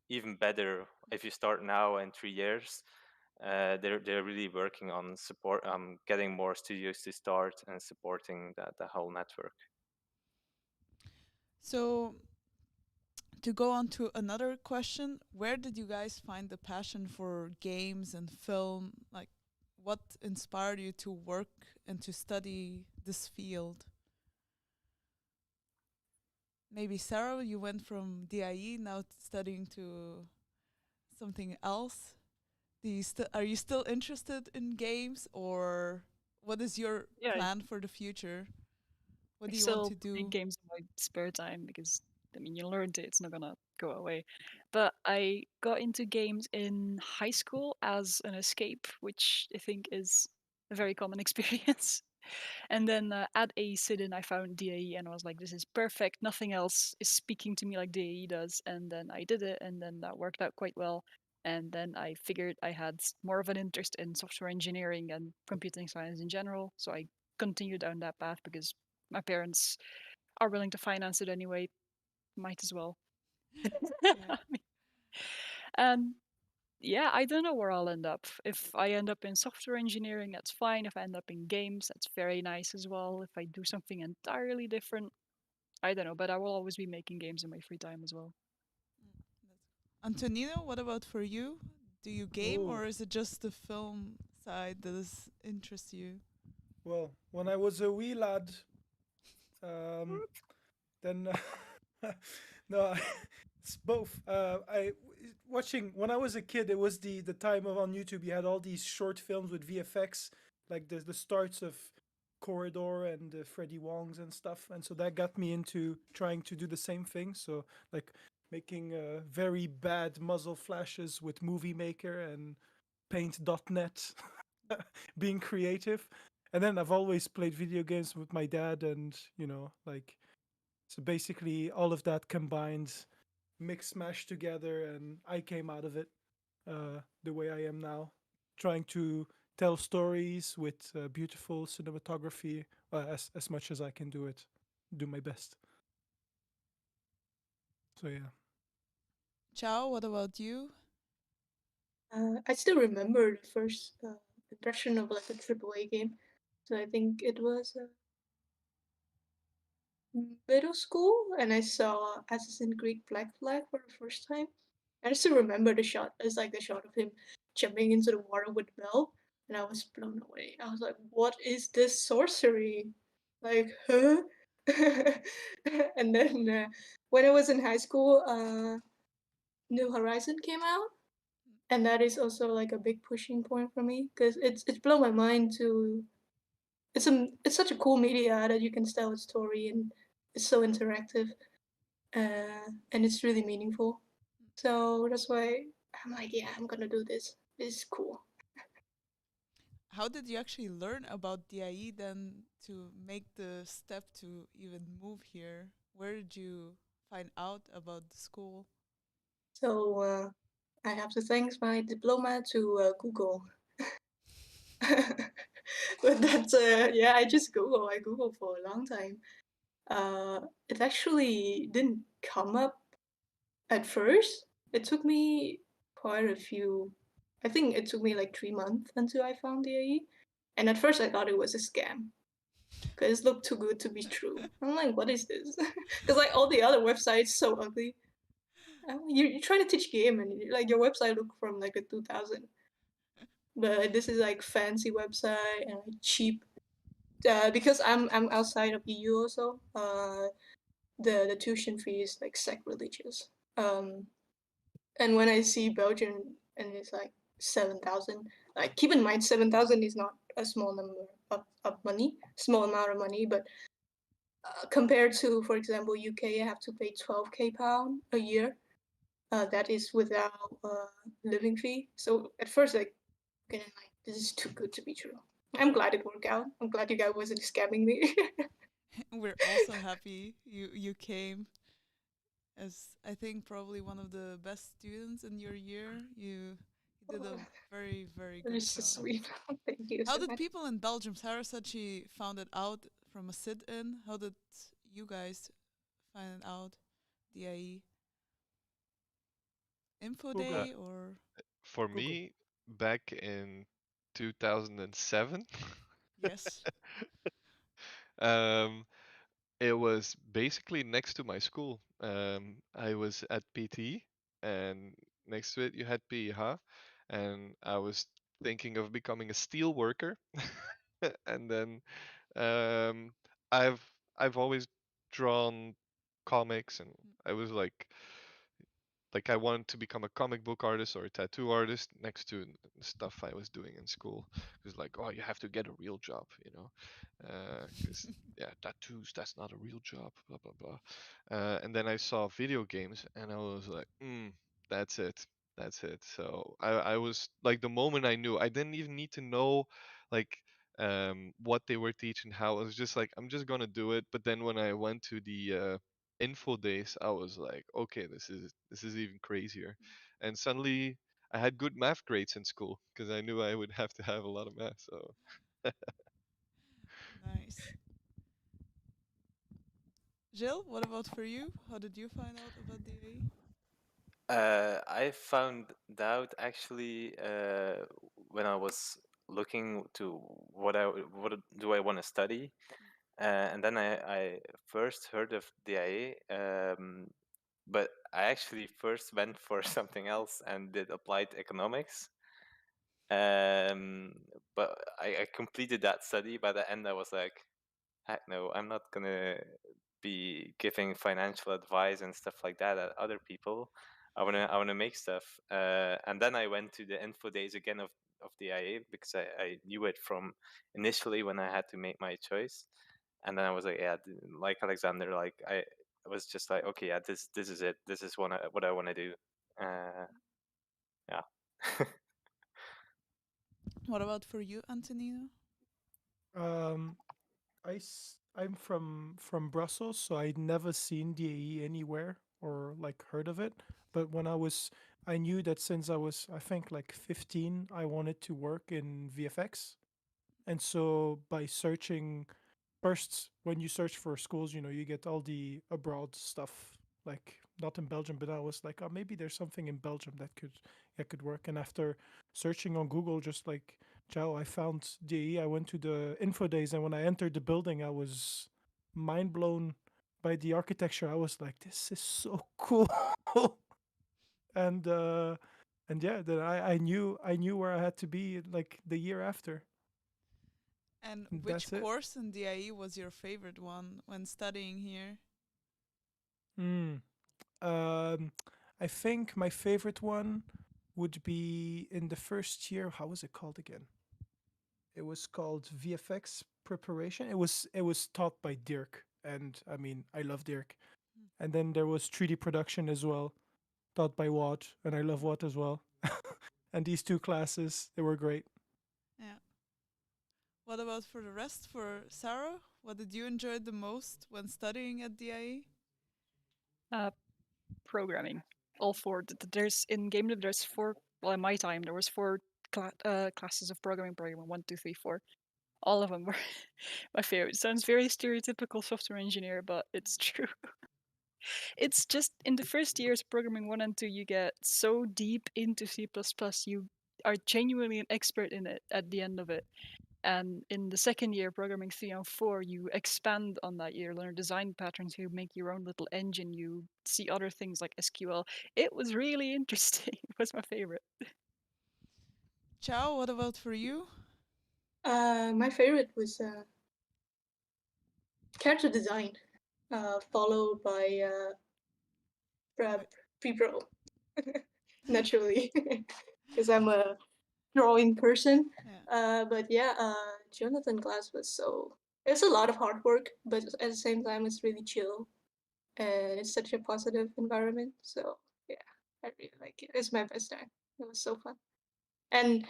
even better if you start now. In 3 years, they're really working on getting more studios to start and supporting the whole network. So, to go on to another question, where did you guys find the passion for games and film? Like, what inspired you to work and to study this field? Maybe Sarah, you went from DIE now studying to something else. Are you still interested in games, or what is your Yeah, plan for the future? What I do you want still to play do? games in my spare time because I mean you learned it, it's not gonna go away. But I got into games in high school as an escape, which I think is a very common experience. And then at a sit-in, I found DAE, and I was like, "This is perfect. Nothing else is speaking to me like DAE does." And then I did it, and then that worked out quite well. And then I figured I had more of an interest in software engineering and computing science in general, so I continued down that path because my parents are willing to finance it anyway. Might as well. Yeah. And yeah, I don't know where I'll end up. If I end up in software engineering, that's fine. If I end up in games, that's very nice as well. If I do something entirely different, I don't know, but I will always be making games in my free time as well. Antonino, what about for you? Do you game, Oh, or is it just the film side that interests you? well, when I was a wee lad, um, then no, it's both. Watching when I was a kid, it was the time of on YouTube. You had all these short films with VFX, like the starts of Corridor and Freddie Wong's and stuff, and so that got me into trying to do the same thing. So like making very bad muzzle flashes with Movie Maker and Paint.net, being creative. And then I've always played video games with my dad, and like, so basically all of that combined, mix mash together, and I came out of it the way I am now, trying to tell stories with beautiful cinematography, as much as I can do it, do my best. So yeah. Ciao, what about you? I still remember the first impression of like a AAA game. So I think it was middle school, and I saw Assassin's Creed Black Flag for the first time. I still remember the shot. It's like the shot of him jumping into the water with Belle, and I was blown away. I was like, "What is this sorcery? Like, huh?" And then when I was in high school, New Horizon came out, and that is also like a big pushing point for me because it's blown my mind to. It's such a cool media that you can tell a story, and it's so interactive, and it's really meaningful. So that's why I'm like, yeah, I'm gonna do this. This is cool. How did you actually learn about DIE then to make the step to even move here? Where did you find out about the school? So I have to thank my diploma to Google. But that's yeah, I just Google. I Google for a long time, it actually didn't come up at first. It took me quite a few. I think it took me like 3 months until I found DAE. And at first, I thought it was a scam because it looked too good to be true. I'm like, what is this? Because like all the other websites so ugly. You're trying to teach game and like your website look from like the 2000, but this is like fancy website and like, cheap. Because I'm outside of EU also. The tuition fee is like sacrilegious. And when I see Belgium and it's like 7,000, like keep in mind 7,000 is not a small number of money, small amount of money, but compared to, for example, UK, I have to pay 12k pound a year. That is without living fee. So at first, like, getting like, this is too good to be true. I'm glad it worked out. I'm glad you guys wasn't scamming me. We're also happy you came, as I think probably one of the best students in your year. You did a very, very good It's so job. sweet. Thank you How so did much. people in Belgium, Sarah said she found it out from a sit-in. How did you guys find it out? DAE info Google. day or For Google. me, back in 2007, yes? um, it was basically next to my school. I was at PT, and next to it you had PIH, and I was thinking of becoming a steel worker. And then um, I've I've always drawn comics, and I was like I wanted to become a comic book artist or a tattoo artist next to stuff I was doing in school. It was like, oh, you have to get a real job, you know, because yeah, tattoos, that's not a real job, blah blah blah. And then I saw video games, and I was like, that's it, that's it. So I was like, the moment I knew, I didn't even need to know like what they were teaching, how. I was just like, I'm just gonna do it. But then when I went to the info days, I was like, okay, this is even crazier. And suddenly I had good math grades in school because I knew I would have to have a lot of math. So Nice. Jill, what about for you? How did you find out about DAE? I found out actually when I was looking to what do I want to study, and then I first heard of DIA, but I actually first went for something else and did applied economics. Um, but I completed that study. By the end, I was like, heck no, I'm not gonna be giving financial advice and stuff like that at other people. I wanna make stuff. And then I went to the info days again of the IA because I knew it from initially when I had to make my choice. And then I was like, yeah, like Alexander, like I was just like, okay, yeah, this is it. This is what I want to do. Yeah. What about for you, Antonino? Um, I'm from Brussels, so I'd never seen DAE anywhere or like heard of it. But I knew that since I was, I think, like 15, I wanted to work in VFX. And so by searching first, when you search for schools, you get all the abroad stuff, like not in Belgium, but I was like, oh, maybe there's something in Belgium that could work. And after searching on Google, just like Joe, I found DE. I went to the info days, and when I entered the building, I was mind blown by the architecture. I was like, this is so cool. and uh and yeah, then I knew where I had to be like the year after. And And which that's it. course in DAE was your favorite one when studying here? Hmm. Um, I think my favorite one would be in the first year. How was it called again? It was called VFX preparation. It was taught by Dirk, and I mean I love Dirk. And then there was 3D production as well, taught by Watt, and I love Watt as well. And these two classes, they were great. Yeah. What about for the rest? For Sarah, what did you enjoy the most when studying at DAE? Programming. All four. There's in game dev. There's four. Well, in my time, there was four classes of programming. Program 1, 2, 3, 4. All of them were my favorite. It sounds very stereotypical software engineer, but it's true. It's just in the first years programming 1 and 2, you get so deep into C++, you are genuinely an expert in it at the end of it. And in the second year, programming 3 and 4, you expand on that. You learn design patterns, you make your own little engine, you see other things like SQL. It was really interesting. It was my favorite. Ciao, what about for you? My favorite was character design, followed by pre-pro, naturally, because I'm a drawing person. Yeah. But yeah, Jonathan class was it's a lot of hard work, but at the same time, it's really chill, and it's such a positive environment. So yeah, I really like it. It's my best time. It was so fun. And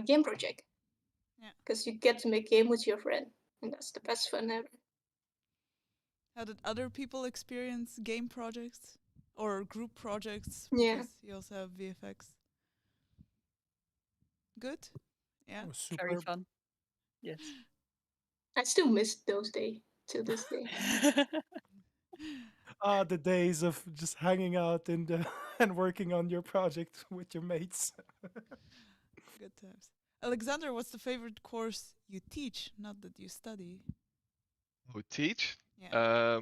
game project, Yeah. because you get to make game with your friend, and that's the best fun ever. How did other people experience game projects or group projects? Yeah. Because you also have VFX. Good? Yeah. It was Very super. fun. Yes. I still miss those days to this day. The days of just hanging out in the and working on your project with your mates. Good times. Alexander, what's the favorite course you teach, not that you study? Who teach? Yeah.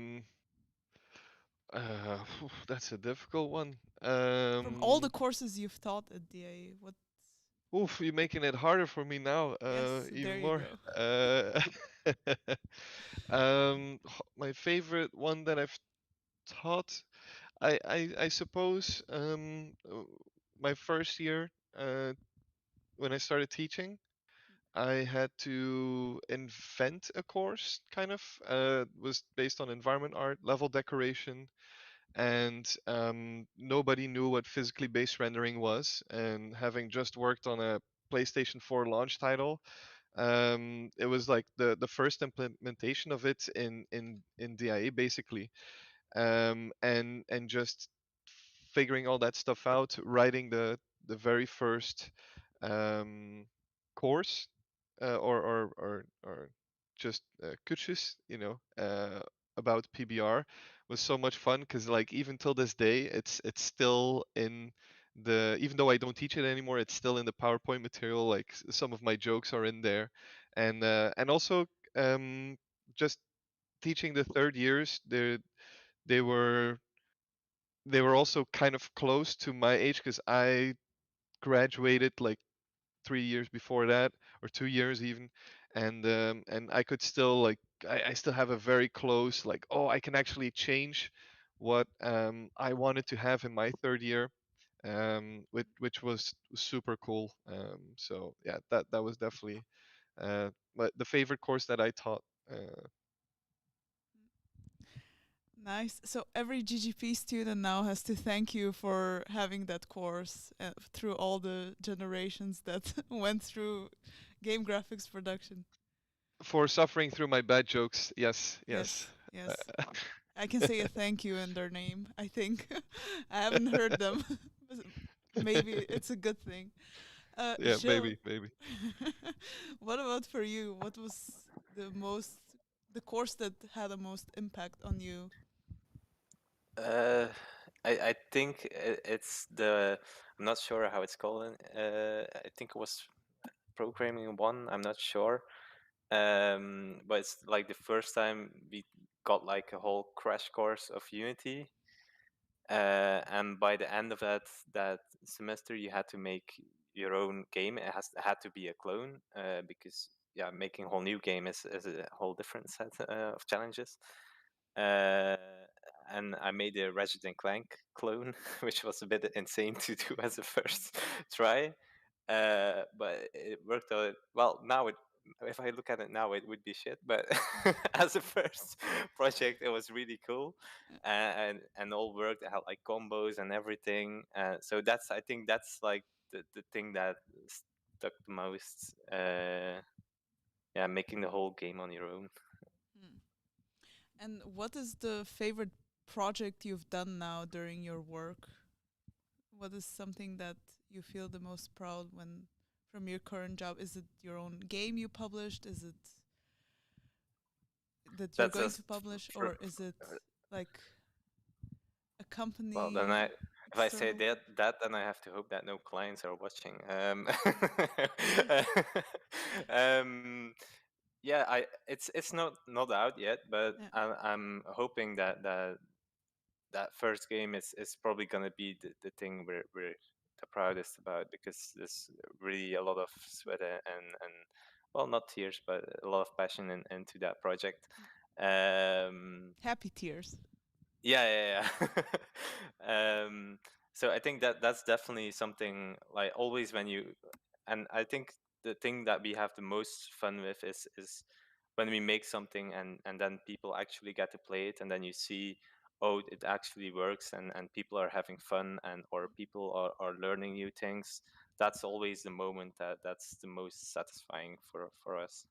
That's a difficult one. From all the courses you've taught at DAE, what? Oof, you're making it harder for me now. Yes, there Even you more. go. My favorite one that I've taught, I suppose, my first year, when I started teaching, I had to invent a course, kind of. Was based on environment art, level decoration, and nobody knew what physically based rendering was. And having just worked on a PlayStation 4 launch title, it was like the first implementation of it in DIA basically, and just figuring all that stuff out, writing the very first um, course, or just kutsjes, about PBR was so much fun because like even till this day, it's still in the even though I don't teach it anymore, it's still in the PowerPoint material. Like some of my jokes are in there, and also just teaching the third years, they were they were also kind of close to my age because I graduated like 3 years before that, or 2 years even, and I could still like I still have a very close like, oh, I can actually change what I wanted to have in my third year, which was super cool. So yeah, that was definitely but the favorite course that I taught. Nice. So every GGP student now has to thank you for having that course through all the generations that went through game graphics production. For suffering through my bad jokes, yes. Yes. I can say a thank you in their name, I think. I haven't heard them. Maybe it's a good thing. Yeah, Gilles, maybe. what about for you? What was the course that had the most impact on you? I think it's I'm not sure how it's called. I think it was programming 1. I'm not sure. But it's like the first time we got like a whole crash course of Unity. And by the end of that semester, you had to make your own game. It had to be a clone, because making a whole new game is a whole different set of challenges. And I made a Ratchet and Clank clone, which was a bit insane to do as a first try. But it worked out well. Now if I look at it now, it would be shit. But as a first project, it was really cool, and all worked. It had like combos and everything. So I think that's like the thing that stuck the most. Making the whole game on your own. Hmm. And what is the favorite project you've done now during your work? What is something that you feel the most proud when from your current job? Is it your own game you published? Is it that you're That's going to just publish, or is it like a company? well, then if I say external? that, then I have to hope that no clients are watching. Um, yeah, it's not out yet, but Yeah. I'm hoping that first game is probably gonna be the thing we're the proudest about, because there's really a lot of sweat and well, not tears, but a lot of passion into that project. Happy tears. Yeah. So I think that's definitely something, like, always when you, and I think the thing that we have the most fun with is when we make something and then people actually get to play it, and then you see, oh, it actually works, and people are having fun, and or people are learning new things. That's always the moment that's the most satisfying for us.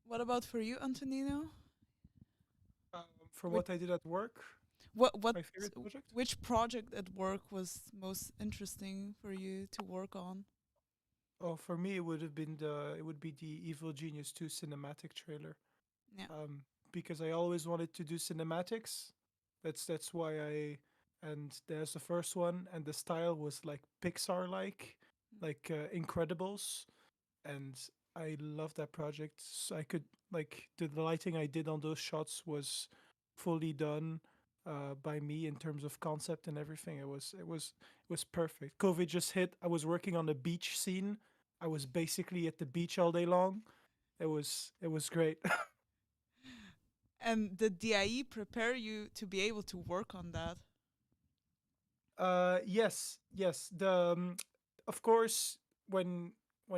What about for you, Antonino? From Which what I did at work, what my favorite project. which project at work was most interesting for you to work on? Oh, for me, it would be the Evil Genius 2 cinematic trailer. Yeah. Because I always wanted to do cinematics. That's why and there's the first one, and the style was like Pixar like Incredibles, and I love that project. So I could like the lighting I did on those shots was fully done by me in terms of concept and everything. It was perfect. COVID just hit. I was working on a beach scene. I was basically at the beach all day long. It was great. And did DAE prepare you to be able to work on that? Yes. Of course, when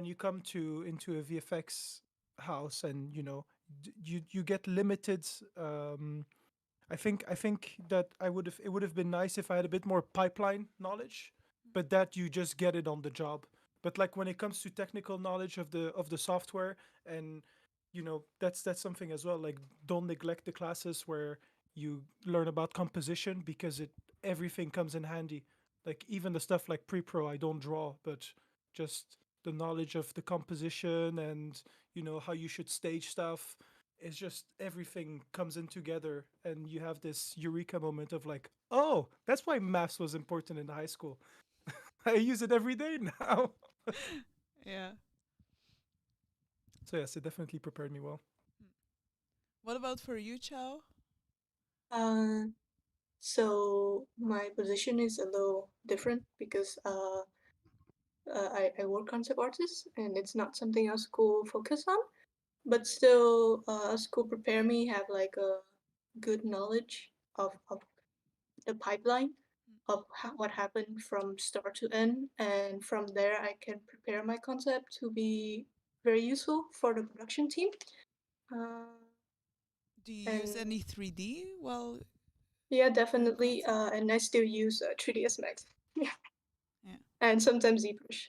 you come to into a VFX house, and you get limited. I think that it would have been nice if I had a bit more pipeline knowledge, but that you just get it on the job. But like when it comes to technical knowledge of the software, and that's something as well. Like, don't neglect the classes where you learn about composition, because it everything comes in handy. Like even the stuff like pre-pro, I don't draw, but just the knowledge of the composition and how you should stage stuff. It's just everything comes in together, and you have this eureka moment of like, oh, that's why maths was important in high school. I use it every day now. Yeah. So yes, it definitely prepared me well. What about for you, Chow? Uh, so my position is a little different because I work concept artist, and it's not something our school focus on. But still, our school prepare me have like a good knowledge of the pipeline of what happened from start to end, and from there I can prepare my concept to be very useful for the production team. Uh, Do you use and any 3D? Well, yeah, for your definitely. concept? And I still use 3ds Max. Yeah, Yeah. and sometimes ZBrush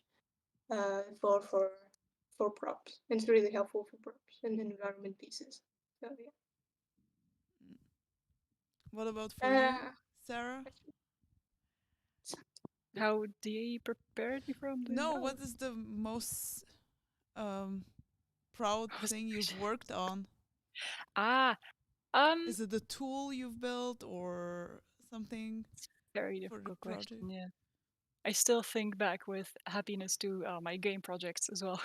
for props. And it's really helpful for props and environment pieces. So yeah. What about for you, Sarah? How DAE prepared me from doing No, that? what is the most proud What was the thing you've question? worked on? Ah, Is it a tool you've built or something very for the difficult project? question. Yeah, I still think back with happiness to my game projects as well.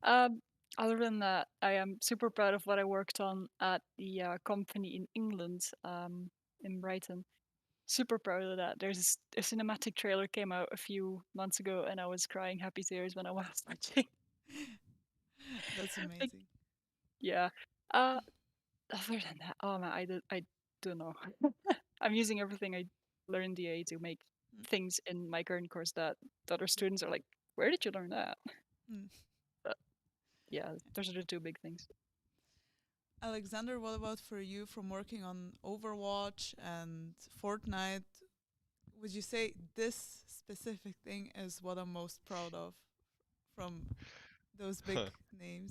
Mm. Other than that, I am super proud of what I worked on at the company in England, in Brighton. Super proud of that. There's a cinematic trailer came out a few months ago, and I was crying happy tears when I was watching. That's Like, amazing. yeah. Other than that, oh man, I don't know. I'm using everything I learned DA to make Mm. things in my current course that the other students are like, where did you learn that? Mm. But yeah, those are the two big things. Alexander, what about for you from working on Overwatch and Fortnite? Would you say this specific thing is what I'm most proud of from those big names?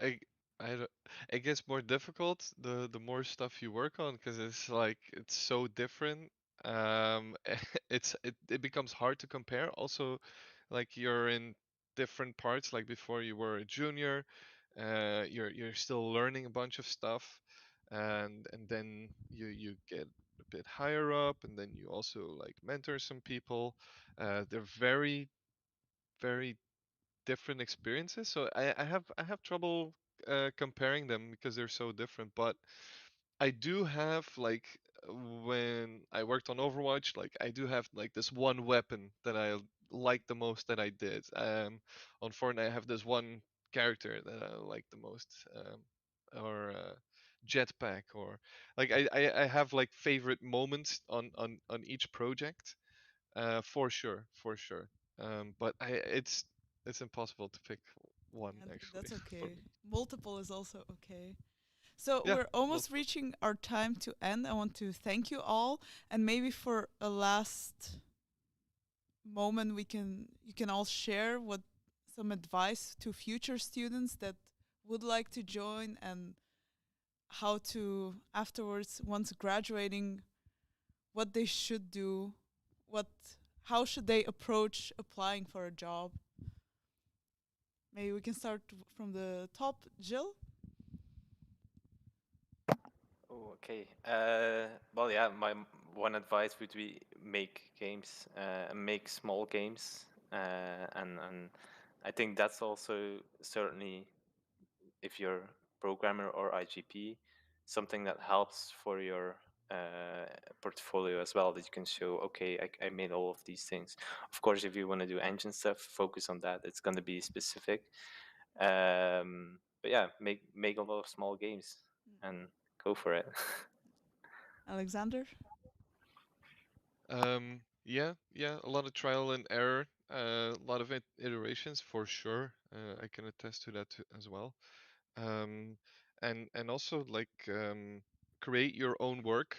I I don't, it gets more difficult the more stuff you work on, because it's like it's so different. it becomes hard to compare. Also, like you're in different parts. Like before, you were a junior, you're still learning a bunch of stuff, and then you get a bit higher up, and then you also like mentor some people. They're very very different experiences. So I have trouble comparing them because they're so different. But I do have like when I worked on Overwatch, like I do have like this one weapon that I like the most that I did. On Fortnite, I have this one character that I like the most, or jetpack, or like I have like favorite moments on each project, for sure, for sure. But it's impossible to pick one And actually that's for okay. me. Multiple is also okay. So Yeah, we're almost multiple. reaching our time to end. I want to thank you all, and maybe for a last moment, you can all share what some advice to future students that would like to join, and how to afterwards, once graduating, what they should do, what how should they approach applying for a job. Maybe we can start from the top. Jill? Oh, okay. Well, yeah, one advice would be make games, make small games, and I think that's also certainly, if you're programmer or IGP, something that helps for your portfolio as well, that you can show, okay, I made all of these things. Of course, if you want to do engine stuff, focus on that. It's going to be specific. But yeah, make a lot of small games and go for it. Alexander? Yeah, a lot of trial and error, a lot of iterations for sure. I can attest to that as well. Um, and also like create your own work,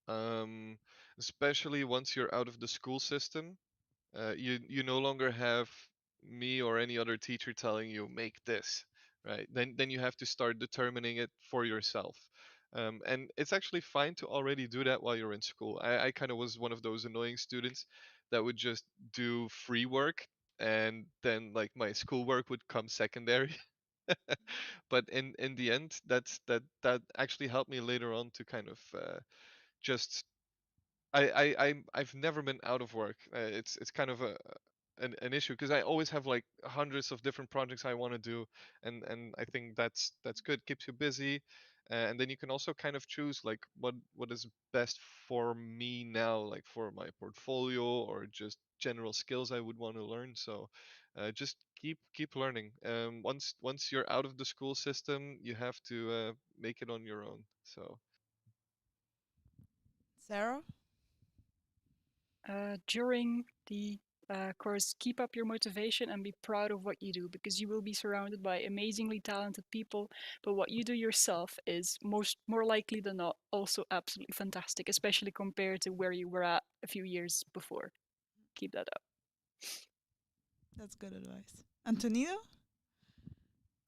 um, especially once you're out of the school system. You no longer have me or any other teacher telling you make this, right? Then you have to start determining it for yourself. And it's actually fine to already do that while you're in school. I kind of was one of those annoying students that would just do free work, and then like my schoolwork would come secondary. But in the end, that actually helped me later on to kind of just I've never been out of work. It's kind of an issue because I always have like hundreds of different projects I want to do, and I think that's good. Keeps you busy, and then you can also kind of choose like what is best for me now, like for my portfolio or just general skills I would want to learn. So, just keep learning. Once you're out of the school system, you have to make it on your own. So. Sarah? During the course, keep up your motivation and be proud of what you do, because you will be surrounded by amazingly talented people. But what you do yourself is more likely than not also absolutely fantastic, especially compared to where you were at a few years before. Keep that up. That's good advice. Antonino?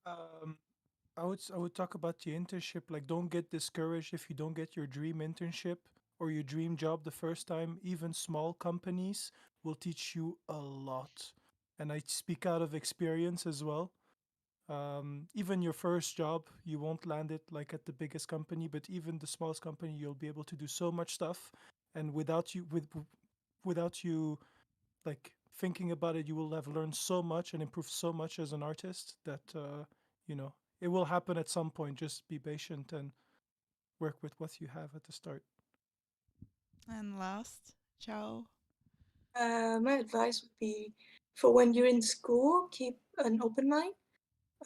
Um, I would talk about the internship. Like, don't get discouraged if you don't get your dream internship or your dream job the first time. Even small companies will teach you a lot, and I speak out of experience as well. Even your first job, you won't land it like at the biggest company, but even the smallest company, you'll be able to do so much stuff. And without you like thinking about it, you will have learned so much and improved so much as an artist that you know it will happen at some point. Just be patient and work with what you have at the start. And last, ciao. My advice would be, for when you're in school, keep an open mind.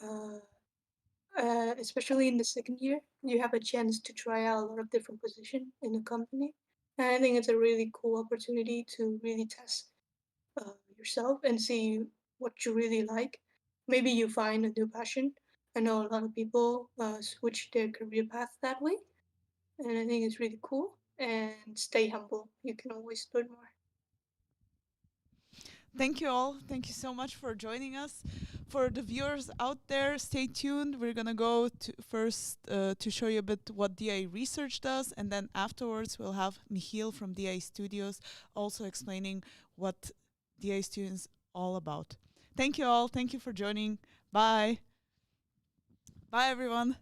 Uh, Especially in the second year, you have a chance to try out a lot of different positions in the company. And I think it's a really cool opportunity to really test yourself and see what you really like. Maybe you find a new passion. I know a lot of people switch their career path that way, and I think it's really cool. And stay humble. You can always learn more. Thank you all. Thank you so much for joining us. For the viewers out there, stay tuned. We're gonna go to first to show you a bit what DAE Research does, and then afterwards we'll have Michiel from DAE Studios also explaining what DAE Studios is all about. Thank you all. Thank you for joining. Bye. Bye, everyone.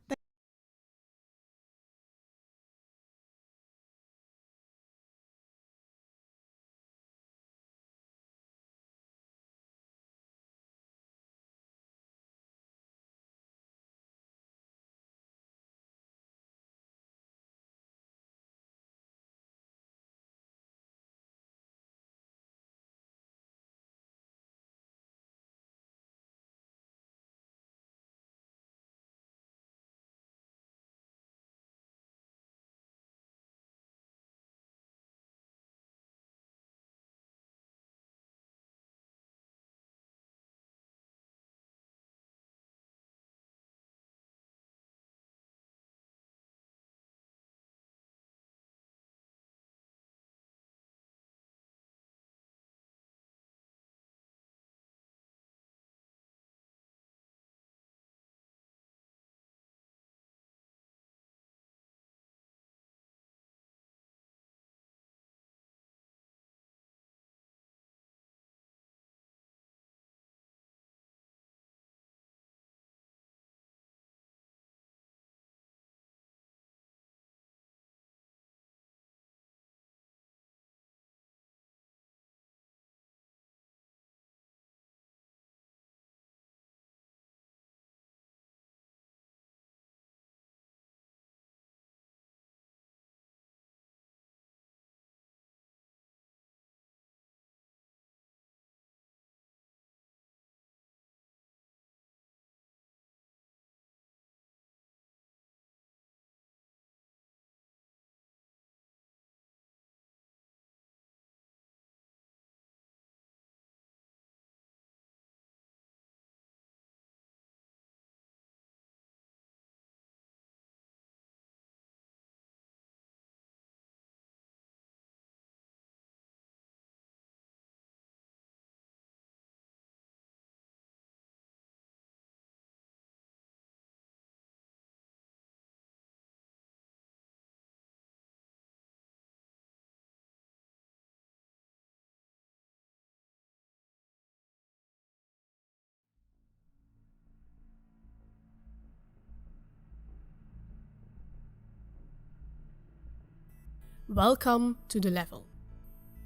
Welcome to The Level,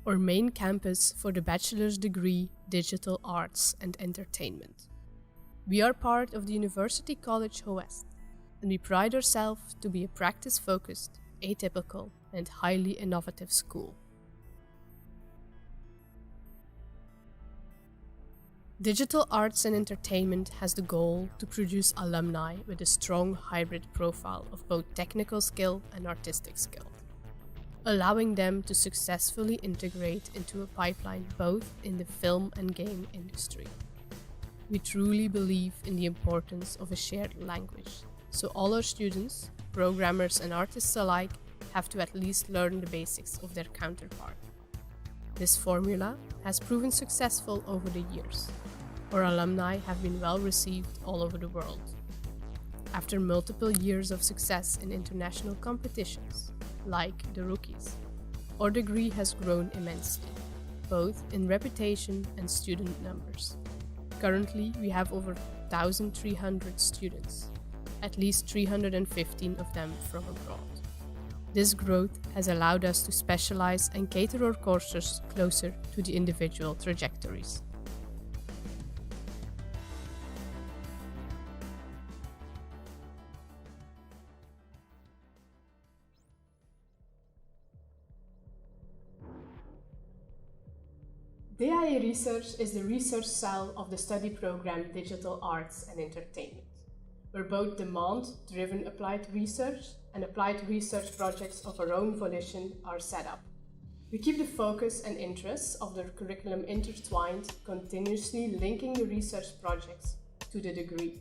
our main campus for the bachelor's degree Digital Arts and Entertainment. We are part of the University College West, and we pride ourselves to be a practice-focused, atypical, and highly innovative school. Digital Arts and Entertainment has the goal to produce alumni with a strong hybrid profile of both technical skill and artistic skill, allowing them to successfully integrate into a pipeline both in the film and game industry. We truly believe in the importance of a shared language, so all our students, programmers and artists alike, have to at least learn the basics of their counterpart. This formula has proven successful over the years. Our alumni have been well received all over the world. After multiple years of success in international competitions, like the Rookies, our degree has grown immensely, both in reputation and student numbers. Currently, we have over 1,300 students, at least 315 of them from abroad. This growth has allowed us to specialize and cater our courses closer to the individual trajectories. DAE Research is the research cell of the study program Digital Arts and Entertainment, where both demand-driven applied research and applied research projects of our own volition are set up. We keep the focus and interests of the curriculum intertwined, continuously linking the research projects to the degree.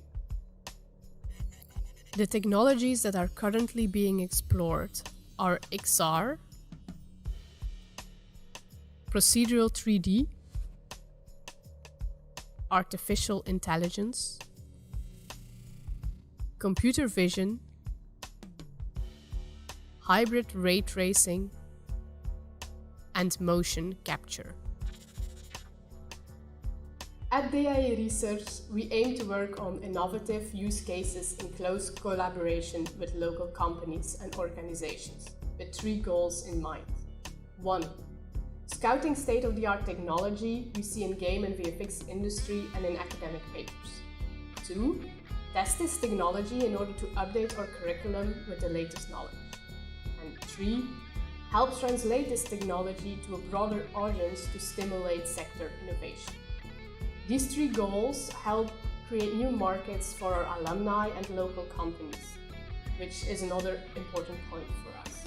The technologies that are currently being explored are XR, procedural 3D, artificial intelligence, computer vision, hybrid ray tracing, and motion capture. At DAE Research, we aim to work on innovative use cases in close collaboration with local companies and organizations, with 3 goals in mind. 1. Scouting state-of-the-art technology we see in game and VFX industry and in academic papers. 2. Test this technology in order to update our curriculum with the latest knowledge. And 3. Help translate this technology to a broader audience to stimulate sector innovation. These 3 goals help create new markets for our alumni and local companies, which is another important point for us.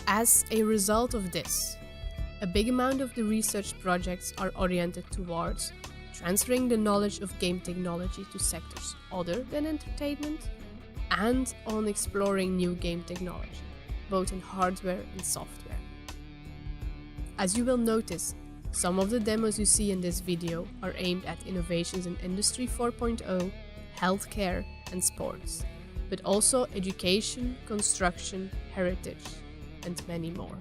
As a result of this, a big amount of the research projects are oriented towards transferring the knowledge of game technology to sectors other than entertainment, and on exploring new game technology, both in hardware and software. As you will notice, some of the demos you see in this video are aimed at innovations in Industry 4.0, healthcare and sports, but also education, construction, heritage, and many more.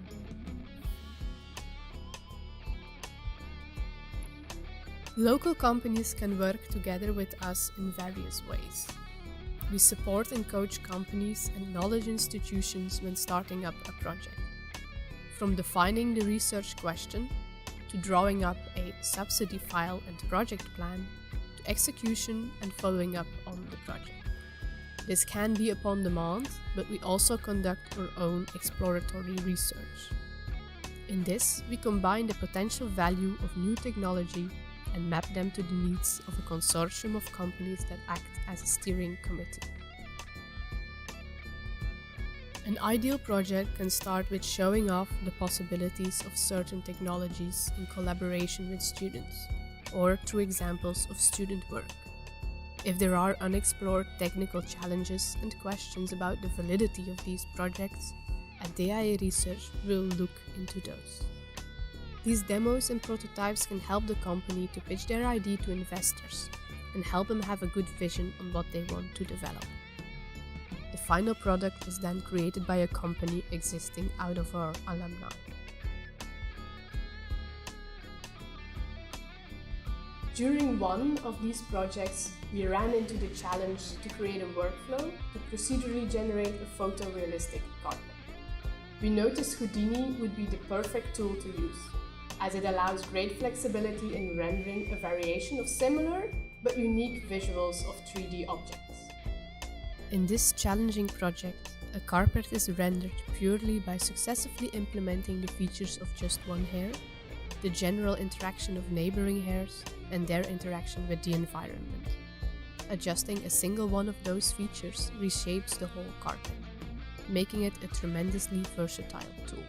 Local companies can work together with us in various ways. We support and coach companies and knowledge institutions when starting up a project. From defining the research question, to drawing up a subsidy file and project plan, to execution and following up on the project. This can be upon demand, but we also conduct our own exploratory research. In this, we combine the potential value of new technology and map them to the needs of a consortium of companies that act as a steering committee. An ideal project can start with showing off the possibilities of certain technologies in collaboration with students, or through examples of student work. If there are unexplored technical challenges and questions about the validity of these projects, at DAE Research we'll look into those. These demos and prototypes can help the company to pitch their idea to investors and help them have a good vision on what they want to develop. The final product is then created by a company existing out of our alumni. During one of these projects, we ran into the challenge to create a workflow to procedurally generate a photorealistic carpet. We noticed Houdini would be the perfect tool to use, as it allows great flexibility in rendering a variation of similar but unique visuals of 3D objects. In this challenging project, a carpet is rendered purely by successively implementing the features of just one hair, the general interaction of neighboring hairs, and their interaction with the environment. Adjusting a single one of those features reshapes the whole carpet, making it a tremendously versatile tool.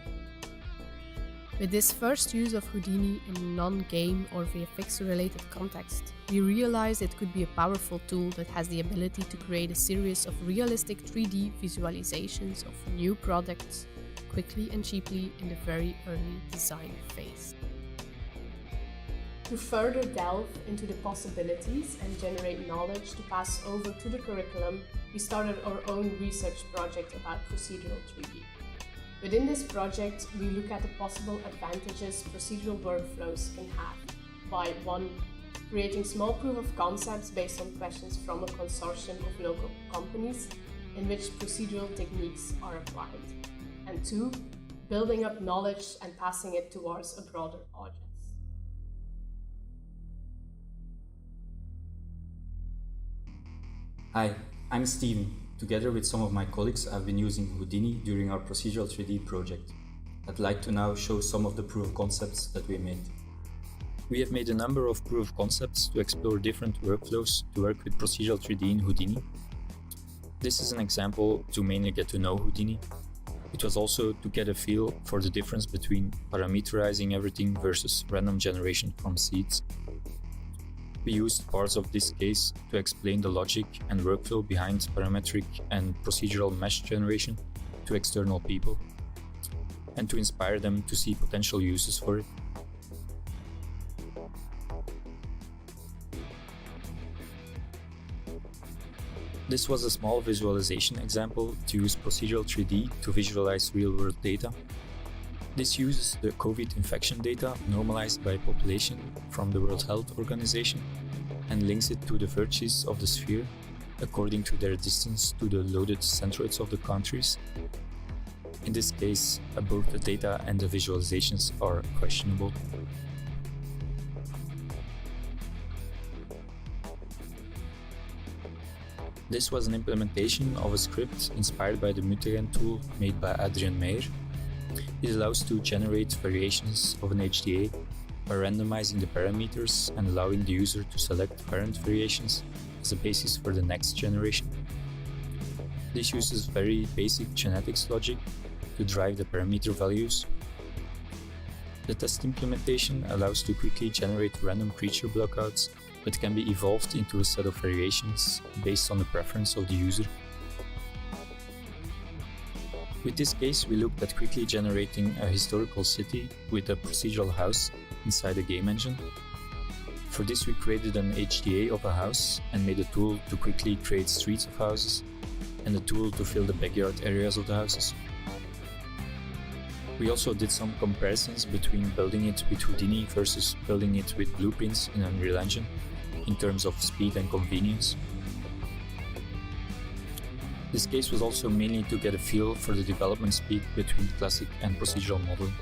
With this first use of Houdini in a non-game or VFX-related context, we realized it could be a powerful tool that has the ability to create a series of realistic 3D visualizations of new products quickly and cheaply in the very early design phase. To further delve into the possibilities and generate knowledge to pass over to the curriculum, we started our own research project about procedural 3D. Within this project, we look at the possible advantages procedural workflows can have by 1. Creating small proof of concepts based on questions from a consortium of local companies in which procedural techniques are applied, and 2. Building up knowledge and passing it towards a broader audience. Hi, I'm Steven. Together with some of my colleagues, I've been using Houdini during our procedural 3D project. I'd like to now show some of the proof of concepts that we made. We have made a number of proof of concepts to explore different workflows to work with procedural 3D in Houdini. This is an example to mainly get to know Houdini. It was also to get a feel for the difference between parameterizing everything versus random generation from seeds. We used parts of this case to explain the logic and workflow behind parametric and procedural mesh generation to external people, and to inspire them to see potential uses for it. This was a small visualization example to use procedural 3D to visualize real-world data. This uses the COVID infection data normalized by population from the World Health Organization and links it to the vertices of the sphere according to their distance to the loaded centroids of the countries. In this case, both the data and the visualizations are questionable. This was an implementation of a script inspired by the Mutagen tool made by Adrian Meyer. It allows to generate variations of an HDA by randomizing the parameters and allowing the user to select parent variations as a basis for the next generation. This uses very basic genetics logic to drive the parameter values. The test implementation allows to quickly generate random creature blockouts that can be evolved into a set of variations based on the preference of the user. With this case, we looked at quickly generating a historical city with a procedural house inside a game engine. For this, we created an HDA of a house and made a tool to quickly create streets of houses and a tool to fill the backyard areas of the houses. We also did some comparisons between building it with Houdini versus building it with blueprints in Unreal Engine in terms of speed and convenience. This case was also mainly to get a feel for the development speed between classic and procedural modeling.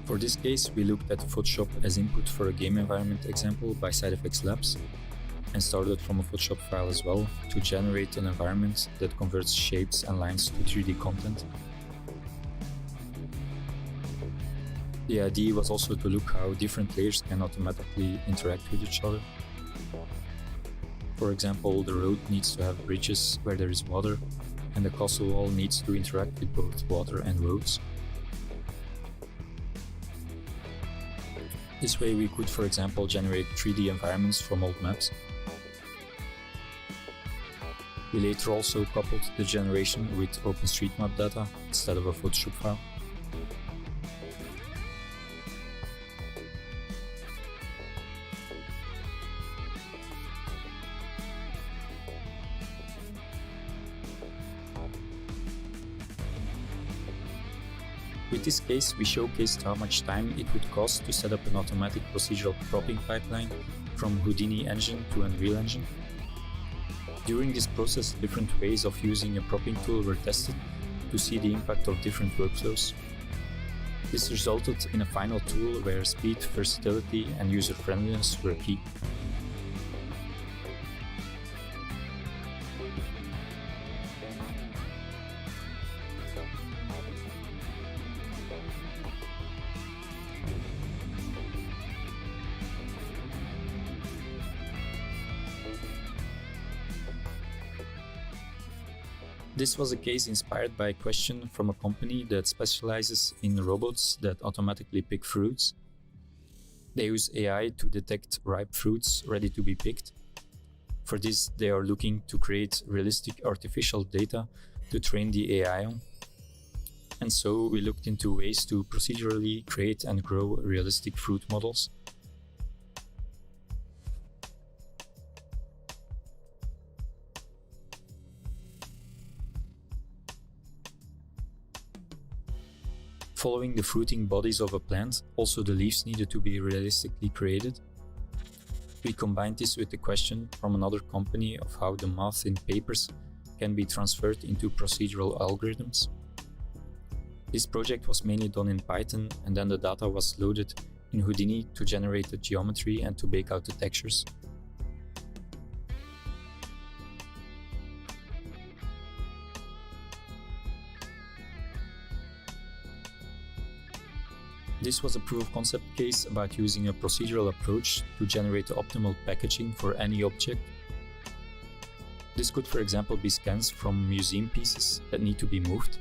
For this case, we looked at Photoshop as input for a game environment example by SideFX Labs and started from a Photoshop file as well to generate an environment that converts shapes and lines to 3D content. The idea was also to look how different layers can automatically interact with each other. For example, the road needs to have bridges where there is water, and the castle wall needs to interact with both water and roads. This way we could, for example, generate 3D environments from old maps. We later also coupled the generation with OpenStreetMap data instead of a Photoshop file. With this case, we showcased how much time it would cost to set up an automatic procedural propping pipeline from Houdini engine to Unreal Engine. During this process, different ways of using a propping tool were tested to see the impact of different workflows. This resulted in a final tool where speed, versatility, and user-friendliness were key. This was a case inspired by a question from a company that specializes in robots that automatically pick fruits. They use AI to detect ripe fruits ready to be picked. For this, they are looking to create realistic artificial data to train the AI on. And so we looked into ways to procedurally create and grow realistic fruit models. Following the fruiting bodies of a plant, also the leaves needed to be realistically created. We combined this with the question from another company of how the math in papers can be transferred into procedural algorithms. This project was mainly done in Python, and then the data was loaded in Houdini to generate the geometry and to bake out the textures. This was a proof of concept case about using a procedural approach to generate the optimal packaging for any object. This could, for example, be scans from museum pieces that need to be moved.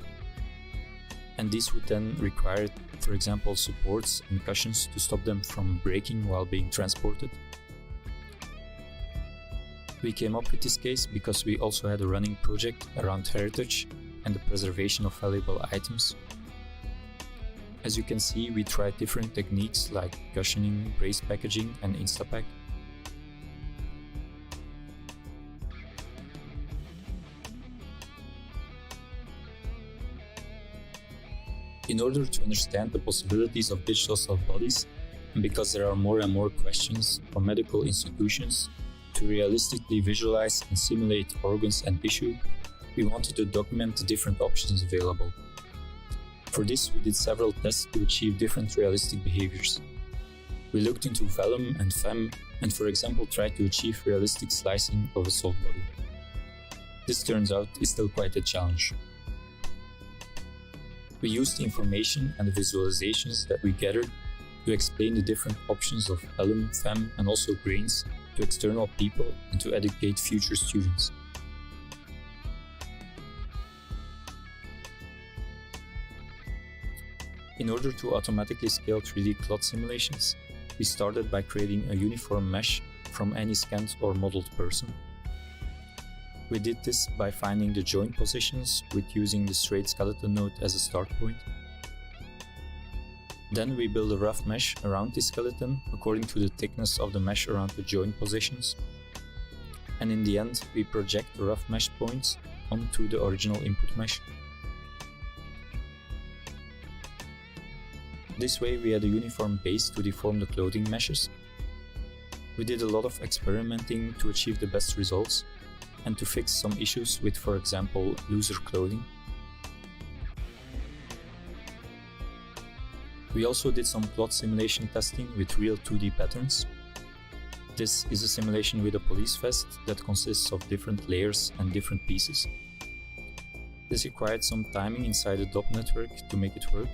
And this would then require, for example, supports and cushions to stop them from breaking while being transported. We came up with this case because we also had a running project around heritage and the preservation of valuable items. As you can see, we tried different techniques like cushioning, brace packaging and Instapack. In order to understand the possibilities of digital self-bodies, and because there are more and more questions from medical institutions to realistically visualize and simulate organs and tissue, we wanted to document the different options available. For this, we did several tests to achieve different realistic behaviors. We looked into vellum and femme and, for example, tried to achieve realistic slicing of a soft body. This turns out is still quite a challenge. We used the information and the visualizations that we gathered to explain the different options of vellum, femme and also grains to external people and to educate future students. In order to automatically scale 3D cloth simulations, we started by creating a uniform mesh from any scanned or modeled person. We did this by finding the joint positions with using the straight skeleton node as a start point. Then we build a rough mesh around the skeleton according to the thickness of the mesh around the joint positions. And in the end, we project the rough mesh points onto the original input mesh. This way we had a uniform base to deform the clothing meshes. We did a lot of experimenting to achieve the best results and to fix some issues with, for example, looser clothing. We also did some cloth simulation testing with real 2D patterns. This is a simulation with a police vest that consists of different layers and different pieces. This required some timing inside the DOP network to make it work.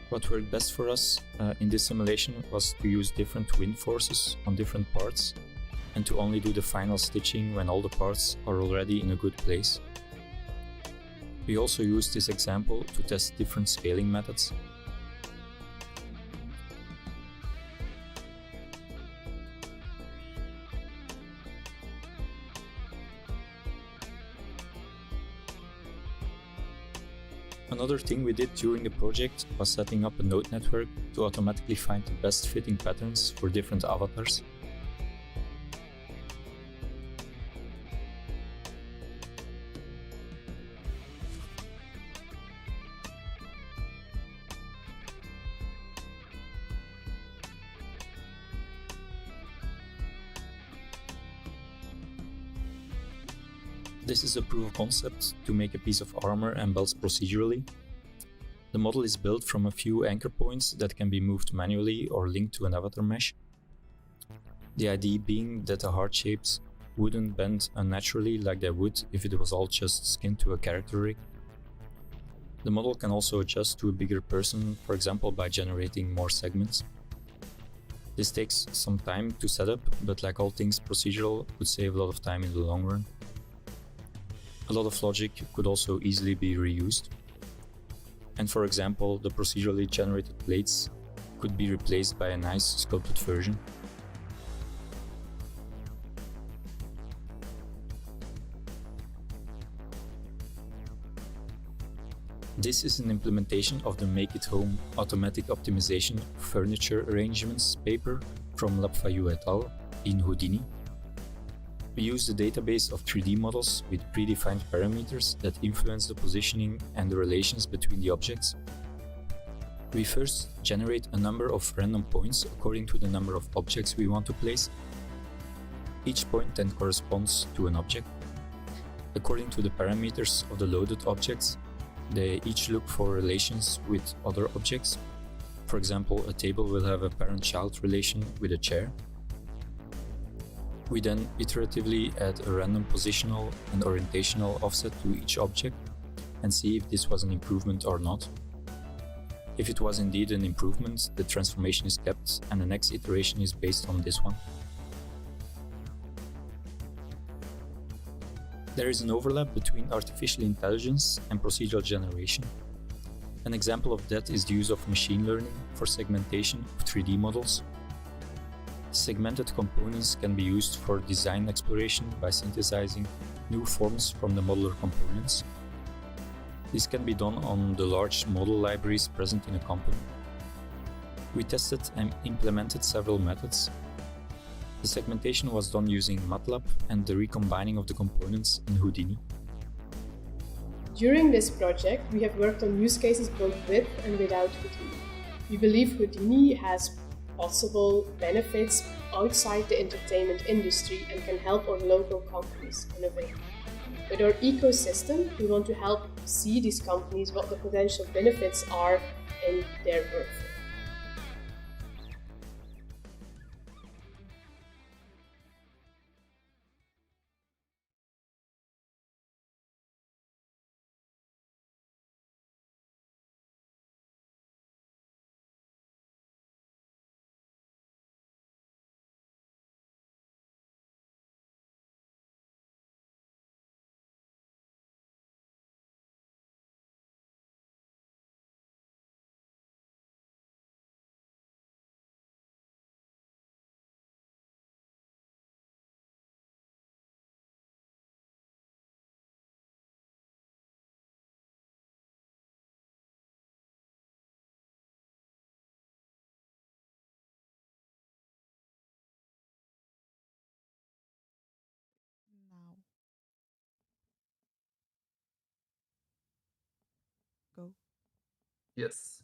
What worked best for us in this simulation was to use different wind forces on different parts and to only do the final stitching when all the parts are already in a good place. We also used this example to test different scaling methods. Another thing we did during the project was setting up a node network to automatically find the best fitting patterns for different avatars. This is a proof of concept to make a piece of armor and belts procedurally. The model is built from a few anchor points that can be moved manually or linked to an avatar mesh. The idea being that the heart shapes wouldn't bend unnaturally like they would if it was all just skinned to a character rig. The model can also adjust to a bigger person, for example by generating more segments. This takes some time to set up, but like all things procedural, would save a lot of time in the long run. A lot of logic could also easily be reused. And for example, the procedurally generated plates could be replaced by a nice sculpted version. This is an implementation of the Make It Home Automatic Optimization Furniture Arrangements paper from Lapfayu et al. In Houdini. We use the database of 3D models with predefined parameters that influence the positioning and the relations between the objects. We first generate a number of random points according to the number of objects we want to place. Each point then corresponds to an object. According to the parameters of the loaded objects, they each look for relations with other objects. For example, a table will have a parent-child relation with a chair. We then iteratively add a random positional and orientational offset to each object and see if this was an improvement or not. If it was indeed an improvement, the transformation is kept and the next iteration is based on this one. There is an overlap between artificial intelligence and procedural generation. An example of that is the use of machine learning for segmentation of 3D models. Segmented components can be used for design exploration by synthesizing new forms from the modular components. This can be done on the large model libraries present in a company. We tested and implemented several methods. The segmentation was done using MATLAB and the recombining of the components in Houdini. During this project, we have worked on use cases both with and without Houdini. We believe Houdini has possible benefits outside the entertainment industry and can help our local companies innovate. With our ecosystem, we want to help see these companies what the potential benefits are in their workflow. Now, go. Yes.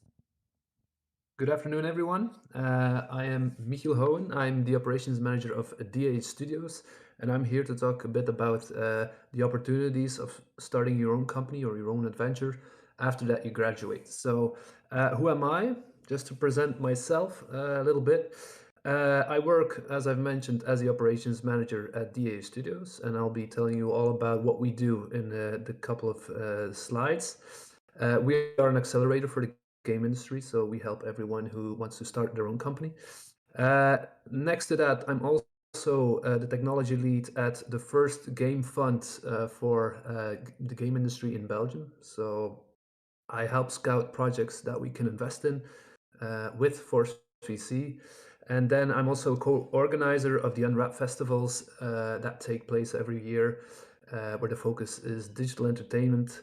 Good afternoon, everyone. I am Michiel Hohen. I'm the operations manager of DAE Studios, and I'm here to talk a bit about the opportunities of starting your own company or your own adventure after that you graduate. So, who am I? Just to present myself a little bit. I work, as I've mentioned, as the operations manager at DAE Studios, and I'll be telling you all about what we do in the couple of slides. We are an accelerator for the game industry, so we help everyone who wants to start their own company. Next to that, I'm also the technology lead at the first game fund for the game industry in Belgium. So I help scout projects that we can invest in with Force VC. And then I'm also co-organizer of the Unwrap festivals that take place every year, where the focus is digital entertainment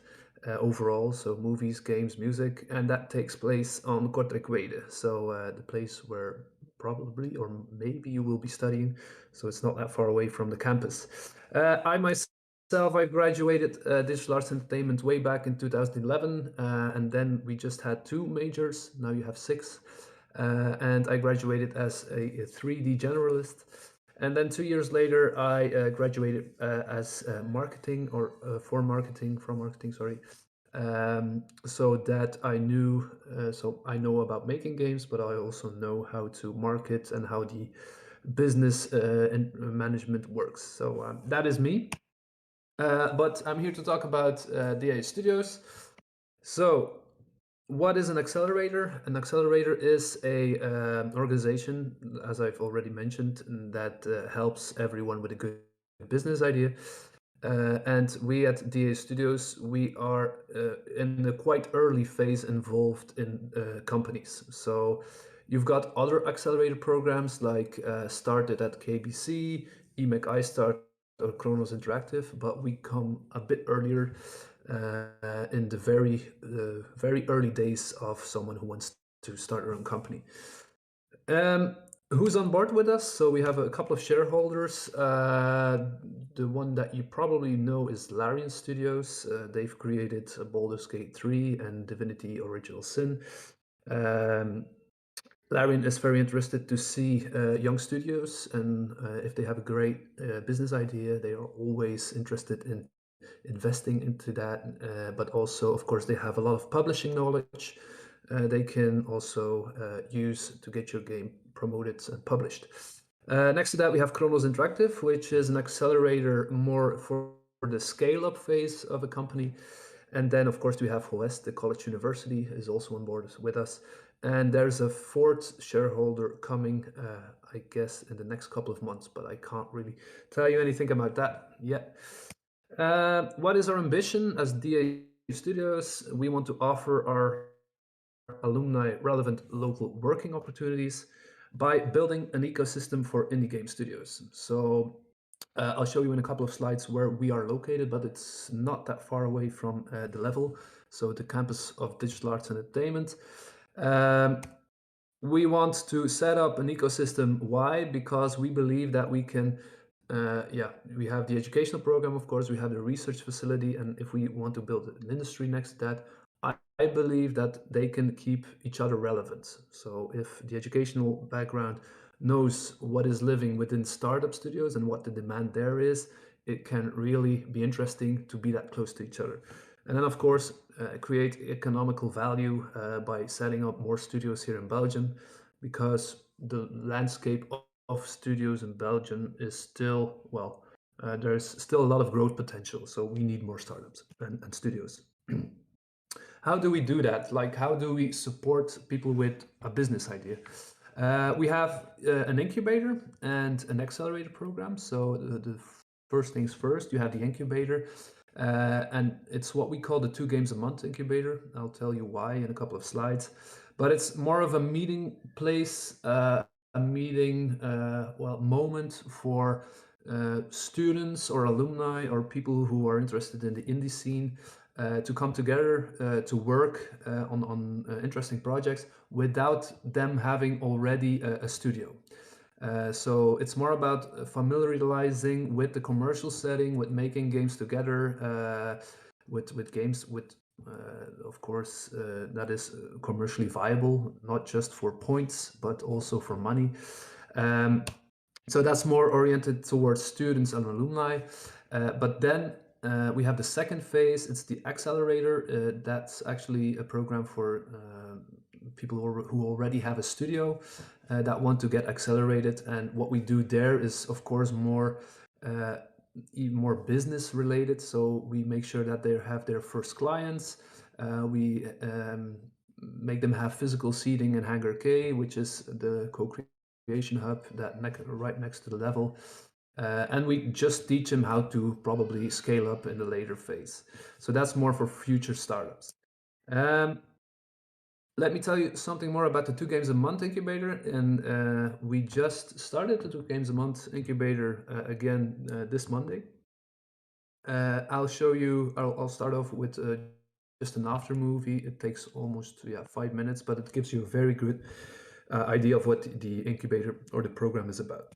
overall, so movies, games, music, and that takes place on Kortrijkwede, so the place where probably or maybe you will be studying, so it's not that far away from the campus. I myself, I graduated digital arts entertainment way back in 2011, and then we just had 2 majors. Now you have 6. And I graduated as a 3D generalist. And then 2 years later, I graduated as marketing or from marketing, sorry. So that I knew, so I know about making games, but I also know how to market and how the business and management works. So that is me. But I'm here to talk about DAE Studios. So what is an accelerator? An accelerator is a organization, as I've already mentioned, that helps everyone with a good business idea. And we at DAE Studios, we are in a quite early phase involved in companies. So you've got other accelerator programs like Started at KBC, EMEC iStart, or Chronos Interactive, but we come a bit earlier in the very early days of someone who wants to start their own company. Who's on board with us? So we have a couple of shareholders. The one that you probably know is Larian Studios. They've created Baldur's Gate 3 and Divinity Original Sin. Larian is very interested to see young studios, and if they have a great business idea, they are always interested in investing into that. But also, of course, they have a lot of publishing knowledge they can also use to get your game promoted and published. Next to that, we have Chronos Interactive, which is an accelerator more for the scale-up phase of a company. And then, of course, we have HOES, the college university, is also on board with us. And there's a 4th shareholder coming, I guess, in the next couple of months, but I can't really tell you anything about that yet. What is our ambition as DAE Studios? We want to offer our alumni relevant local working opportunities. by building an ecosystem for indie game studios. So I'll show you in a couple of slides where we are located, but it's not that far away from the level. So the campus of Digital Arts and Entertainment. We want to set up an ecosystem. Why? Because we believe that we can, we have the educational program, of course, we have the research facility, and if we want to build an industry next to that, I believe that they can keep each other relevant. So if the educational background knows what is living within startup studios and what the demand there is, it can really be interesting to be that close to each other. And then, of course, create economical value by setting up more studios here in Belgium, because the landscape of studios in Belgium is still, well, there's still a lot of growth potential. So we need more startups and studios. How do we do that? Like, how do we support people with a business idea? We have an incubator and an accelerator program. So the first things first, you have the incubator, and it's what we call the 2 games a month incubator. I'll tell you why in a couple of slides. But it's more of a meeting place, moment for students or alumni or people who are interested in the indie scene to come together to work on interesting projects without them having already a studio. So it's more about familiarizing with the commercial setting, with making games together, with games with, of course, that is commercially viable, not just for points, but also for money. So that's more oriented towards students and alumni. But then we have the second phase. It's the accelerator. That's actually a program for people who already have a studio that want to get accelerated. And what we do there is, of course, more business related. So we make sure that they have their first clients. We make them have physical seating in Hangar K, which is the co-creation hub that right next to the level. And we just teach them how to probably scale up in the later phase. So that's more for future startups. Let me tell you something more about the 2 games a month incubator. And we just started the 2 games a month incubator again this Monday. I'll show you, I'll start off with just an after movie. It takes almost 5 minutes, but it gives you a very good idea of what the incubator or the program is about.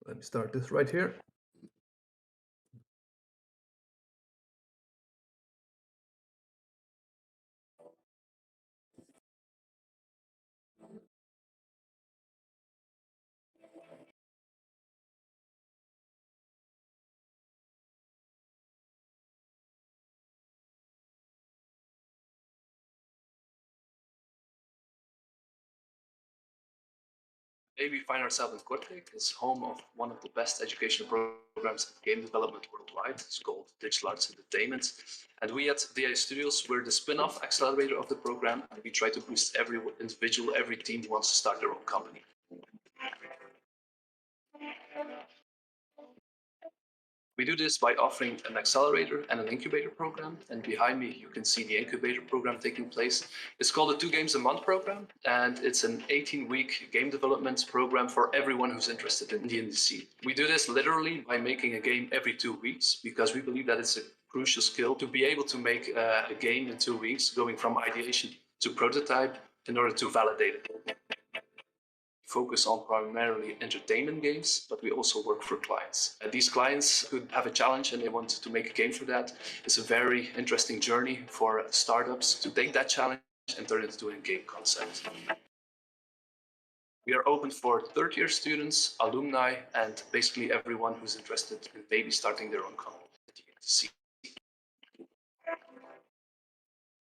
Let me start this right here. Today we find ourselves in Kortrijk. It's home of one of the best educational programs in game development worldwide. It's called Digital Arts Entertainment. And we at DAE Studios, we're the spin-off accelerator of the program, and we try to boost every individual, every team who wants to start their own company. We do this by offering an accelerator and an incubator program. And behind me, you can see the incubator program taking place. It's called the 2 games a month program. And it's an 18-week game development program for everyone who's interested in the indie scene. We do this literally by making a game every 2 weeks, because we believe that it's a crucial skill to be able to make a game in 2 weeks, going from ideation to prototype in order to validate it. Focus on primarily entertainment games, but we also work for clients. These clients who have a challenge and they want to make a game for that. It's a very interesting journey for startups to take that challenge and turn it into a game concept. We are open for third-year students, alumni, and basically everyone who's interested in maybe starting their own company.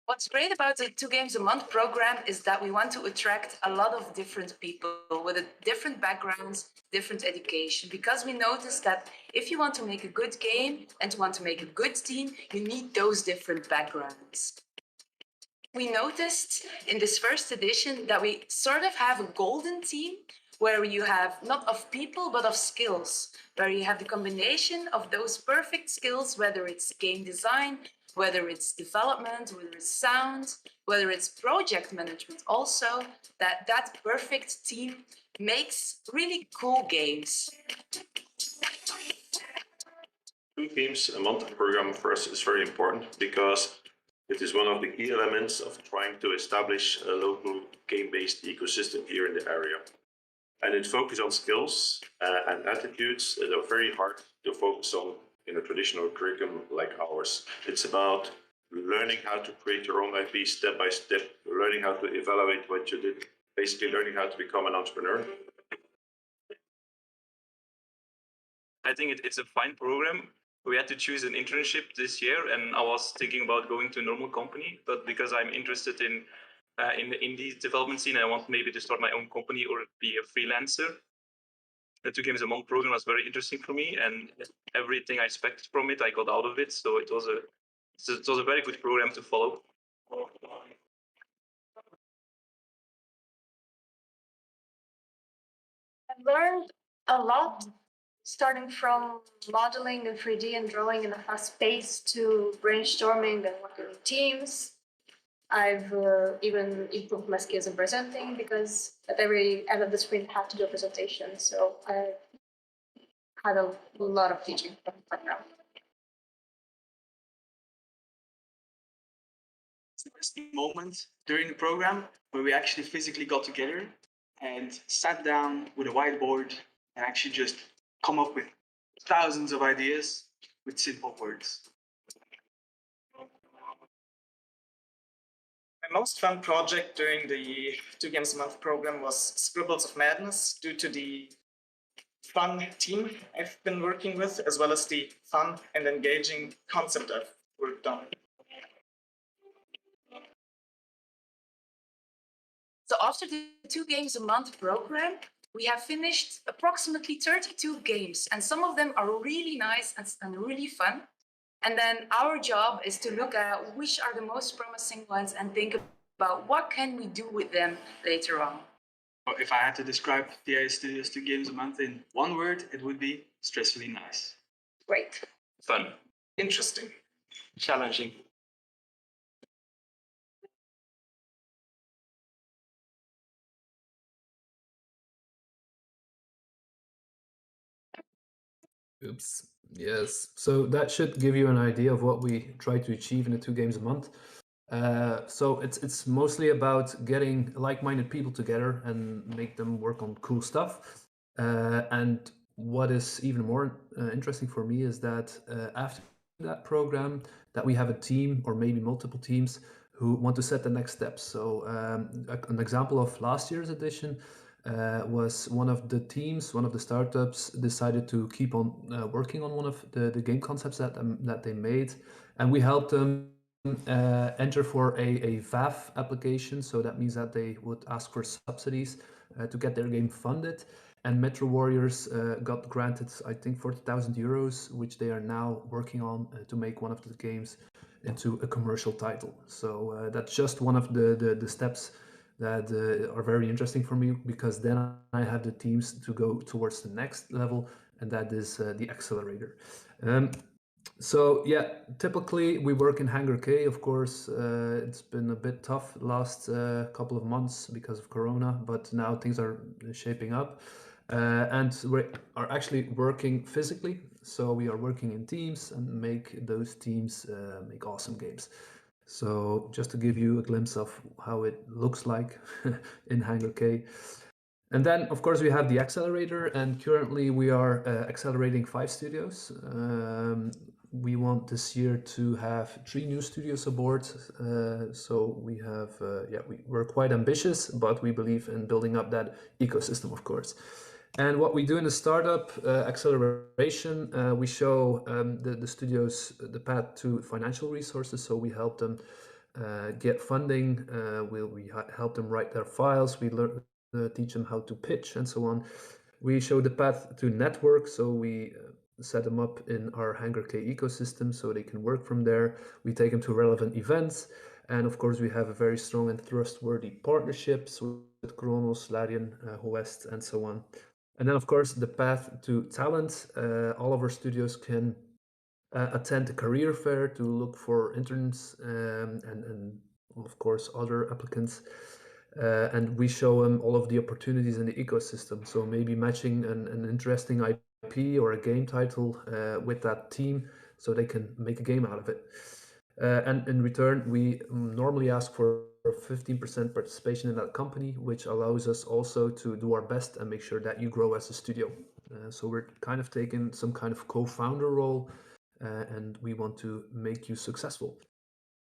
What's great about the 2 games a month program is that we want to attract a lot of different people with different backgrounds, different education, because we noticed that if you want to make a good game and want to make a good team, you need those different backgrounds. We noticed in this first edition that we sort of have a golden team where you have not of people, but of skills, where you have the combination of those perfect skills, whether it's game design, whether it's development, whether it's sound, whether it's project management also, that perfect team makes really cool games. 2 games a month program for us is very important because it is one of the key elements of trying to establish a local game-based ecosystem here in the area. And it focuses on skills and attitudes that are very hard to focus on in a traditional curriculum like ours. It's about learning how to create your own IP step by step, learning how to evaluate what you did, basically learning how to become an entrepreneur. I think it's a fine program. We had to choose an internship this year, and I was thinking about going to a normal company, but because I'm interested in the indie development scene, I want maybe to start my own company or be a freelancer. The 2 games a month program was very interesting for me, and everything I expected from it, I got out of it. So it was a very good program to follow. I learned a lot, starting from modeling in 3D and drawing in a fast pace to brainstorming and working in teams. I've even improved my skills in presenting because at every end of the sprint I had to do a presentation. So I had a lot of teaching from the program. The best moment during the program where we actually physically got together and sat down with a whiteboard and actually just come up with thousands of ideas with simple words. My most fun project during the 2 games a month program was Scribbles of Madness, due to the fun team I've been working with, as well as the fun and engaging concept I've worked on. So after the 2 games a month program, we have finished approximately 32 games, and some of them are really nice and really fun. And then our job is to look at which are the most promising ones and think about what can we do with them later on. If I had to describe DAE Studios 2 games a month in one word, it would be stressfully nice. Great. Fun. Interesting. Challenging. Oops. Yes. So that should give you an idea of what we try to achieve in the 2 games a month. So it's mostly about getting like-minded people together and make them work on cool stuff. And what is even more interesting for me is that after that program, that we have a team or maybe multiple teams who want to set the next steps. So an example of last year's edition was one of the teams, one of the startups decided to keep on working on one of the game concepts that they made, and we helped them enter for a VAF application. So that means that they would ask for subsidies to get their game funded. And Metro Warriors got granted, I think, 40,000 euros, which they are now working on to make one of the games into a commercial title. So that's just one of the steps that are very interesting for me, because then I have the teams to go towards the next level, and that is the accelerator. So yeah, typically we work in Hangar K. Of course, it's been a bit tough last couple of months because of Corona, but now things are shaping up. And we are actually working physically. So we are working in teams and make those teams make awesome games. So just to give you a glimpse of how it looks like in Hangar K. And then, of course, we have the accelerator, and currently we are accelerating 5 studios. We want this year to have 3 new studios aboard. So we have, we're quite ambitious, but we believe in building up that ecosystem, of course. And what we do in the startup acceleration, we show the studios the path to financial resources. So we help them get funding. We help them write their files. We teach them how to pitch and so on. We show the path to network. So we set them up in our Hangar K ecosystem so they can work from there. We take them to relevant events. And of course, we have a very strong and trustworthy partnerships with Kronos, Larian, West, and so on. And then, of course, the path to talent. All of our studios can attend a career fair to look for interns and of course other applicants. And we show them all of the opportunities in the ecosystem. So maybe matching an interesting IP or a game title with that team so they can make a game out of it. And in return, we normally ask for 15% participation in that company, which allows us also to do our best and make sure that you grow as a studio. So we're kind of taking some kind of co-founder role, and we want to make you successful.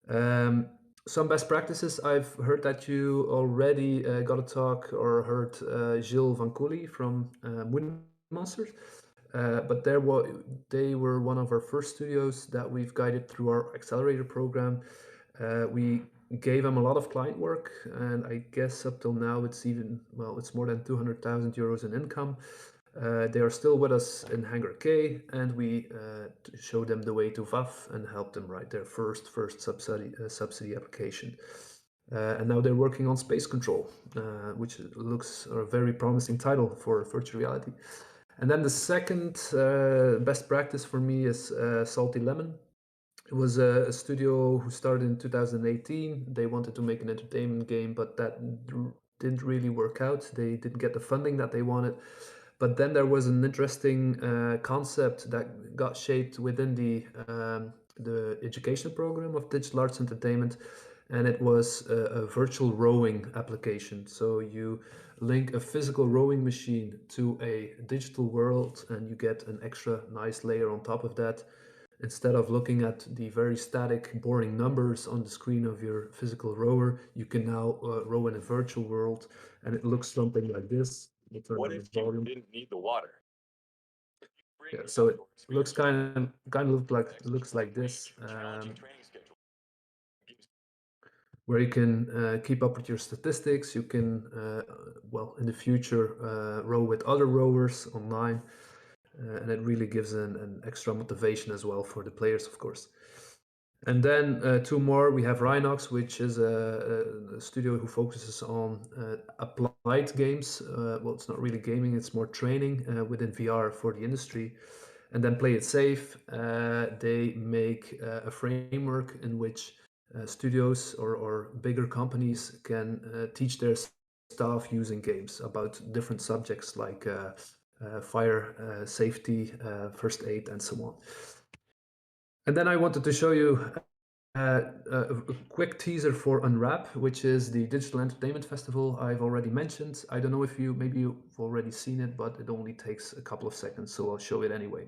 Some best practices. I've heard that you already got a talk or heard Gilles Van Cooley from Moon Monsters. But they were one of our first studios that we've guided through our accelerator program. We gave them a lot of client work, and I guess up till now it's more than 200,000 euros in income. They are still with us in Hangar K, and we showed them the way to VAF and helped them write their first subsidy application. And now they're working on space control, which looks a very promising title for virtual reality. And then the second best practice for me is Salty Lemon. It was a studio who started in 2018. They wanted to make an entertainment game, but that didn't really work out. They didn't get the funding that they wanted. But then there was an interesting concept that got shaped within the education program of Digital Arts Entertainment, and it was a virtual rowing application. So you link a physical rowing machine to a digital world, and you get an extra nice layer on top of that. Instead of looking at the very static, boring numbers on the screen of your physical rower, you can now row in a virtual world, and it looks something like this. What if you didn't need the water? Yeah, so it looks kind of looks like this, where you can keep up with your statistics. You can, in the future, row with other rowers online. And it really gives an extra motivation as well for the players, of course. And then two more. We have Rhinox, which is a studio who focuses on applied games. It's not really gaming, it's more training within VR for the industry. And then Play It Safe. They make a framework in which studios or bigger companies can teach their staff using games about different subjects like fire safety, first aid, and so on. And then I wanted to show you a quick teaser for Unwrap, which is the digital entertainment festival I've already mentioned. I don't know if maybe you've already seen it, but it only takes a couple of seconds, so I'll show it anyway.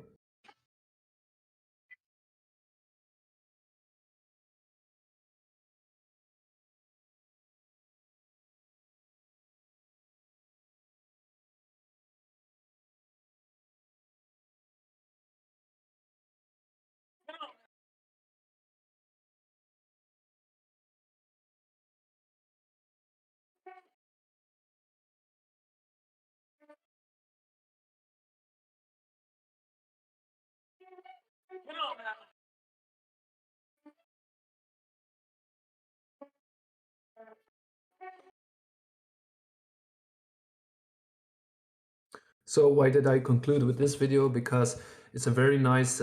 So why did I conclude with this video? Because it's a very nice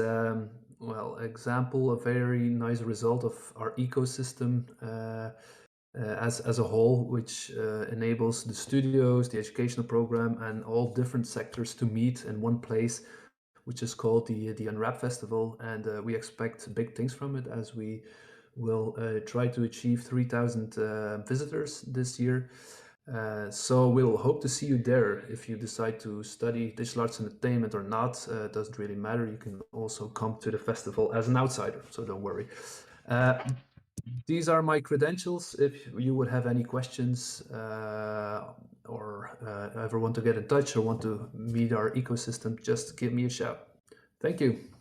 example, a very nice result of our ecosystem as a whole, which enables the studios, the educational program, and all different sectors to meet in one place, which is called the Unwrap Festival. And we expect big things from it, as we will try to achieve 3,000 visitors this year. So we'll hope to see you there. If you decide to study digital arts entertainment or not, doesn't really matter. You can also come to the festival as an outsider, so don't worry. These are my credentials. If you would have any questions or ever want to get in touch or want to meet our ecosystem, just give me a shout. Thank you.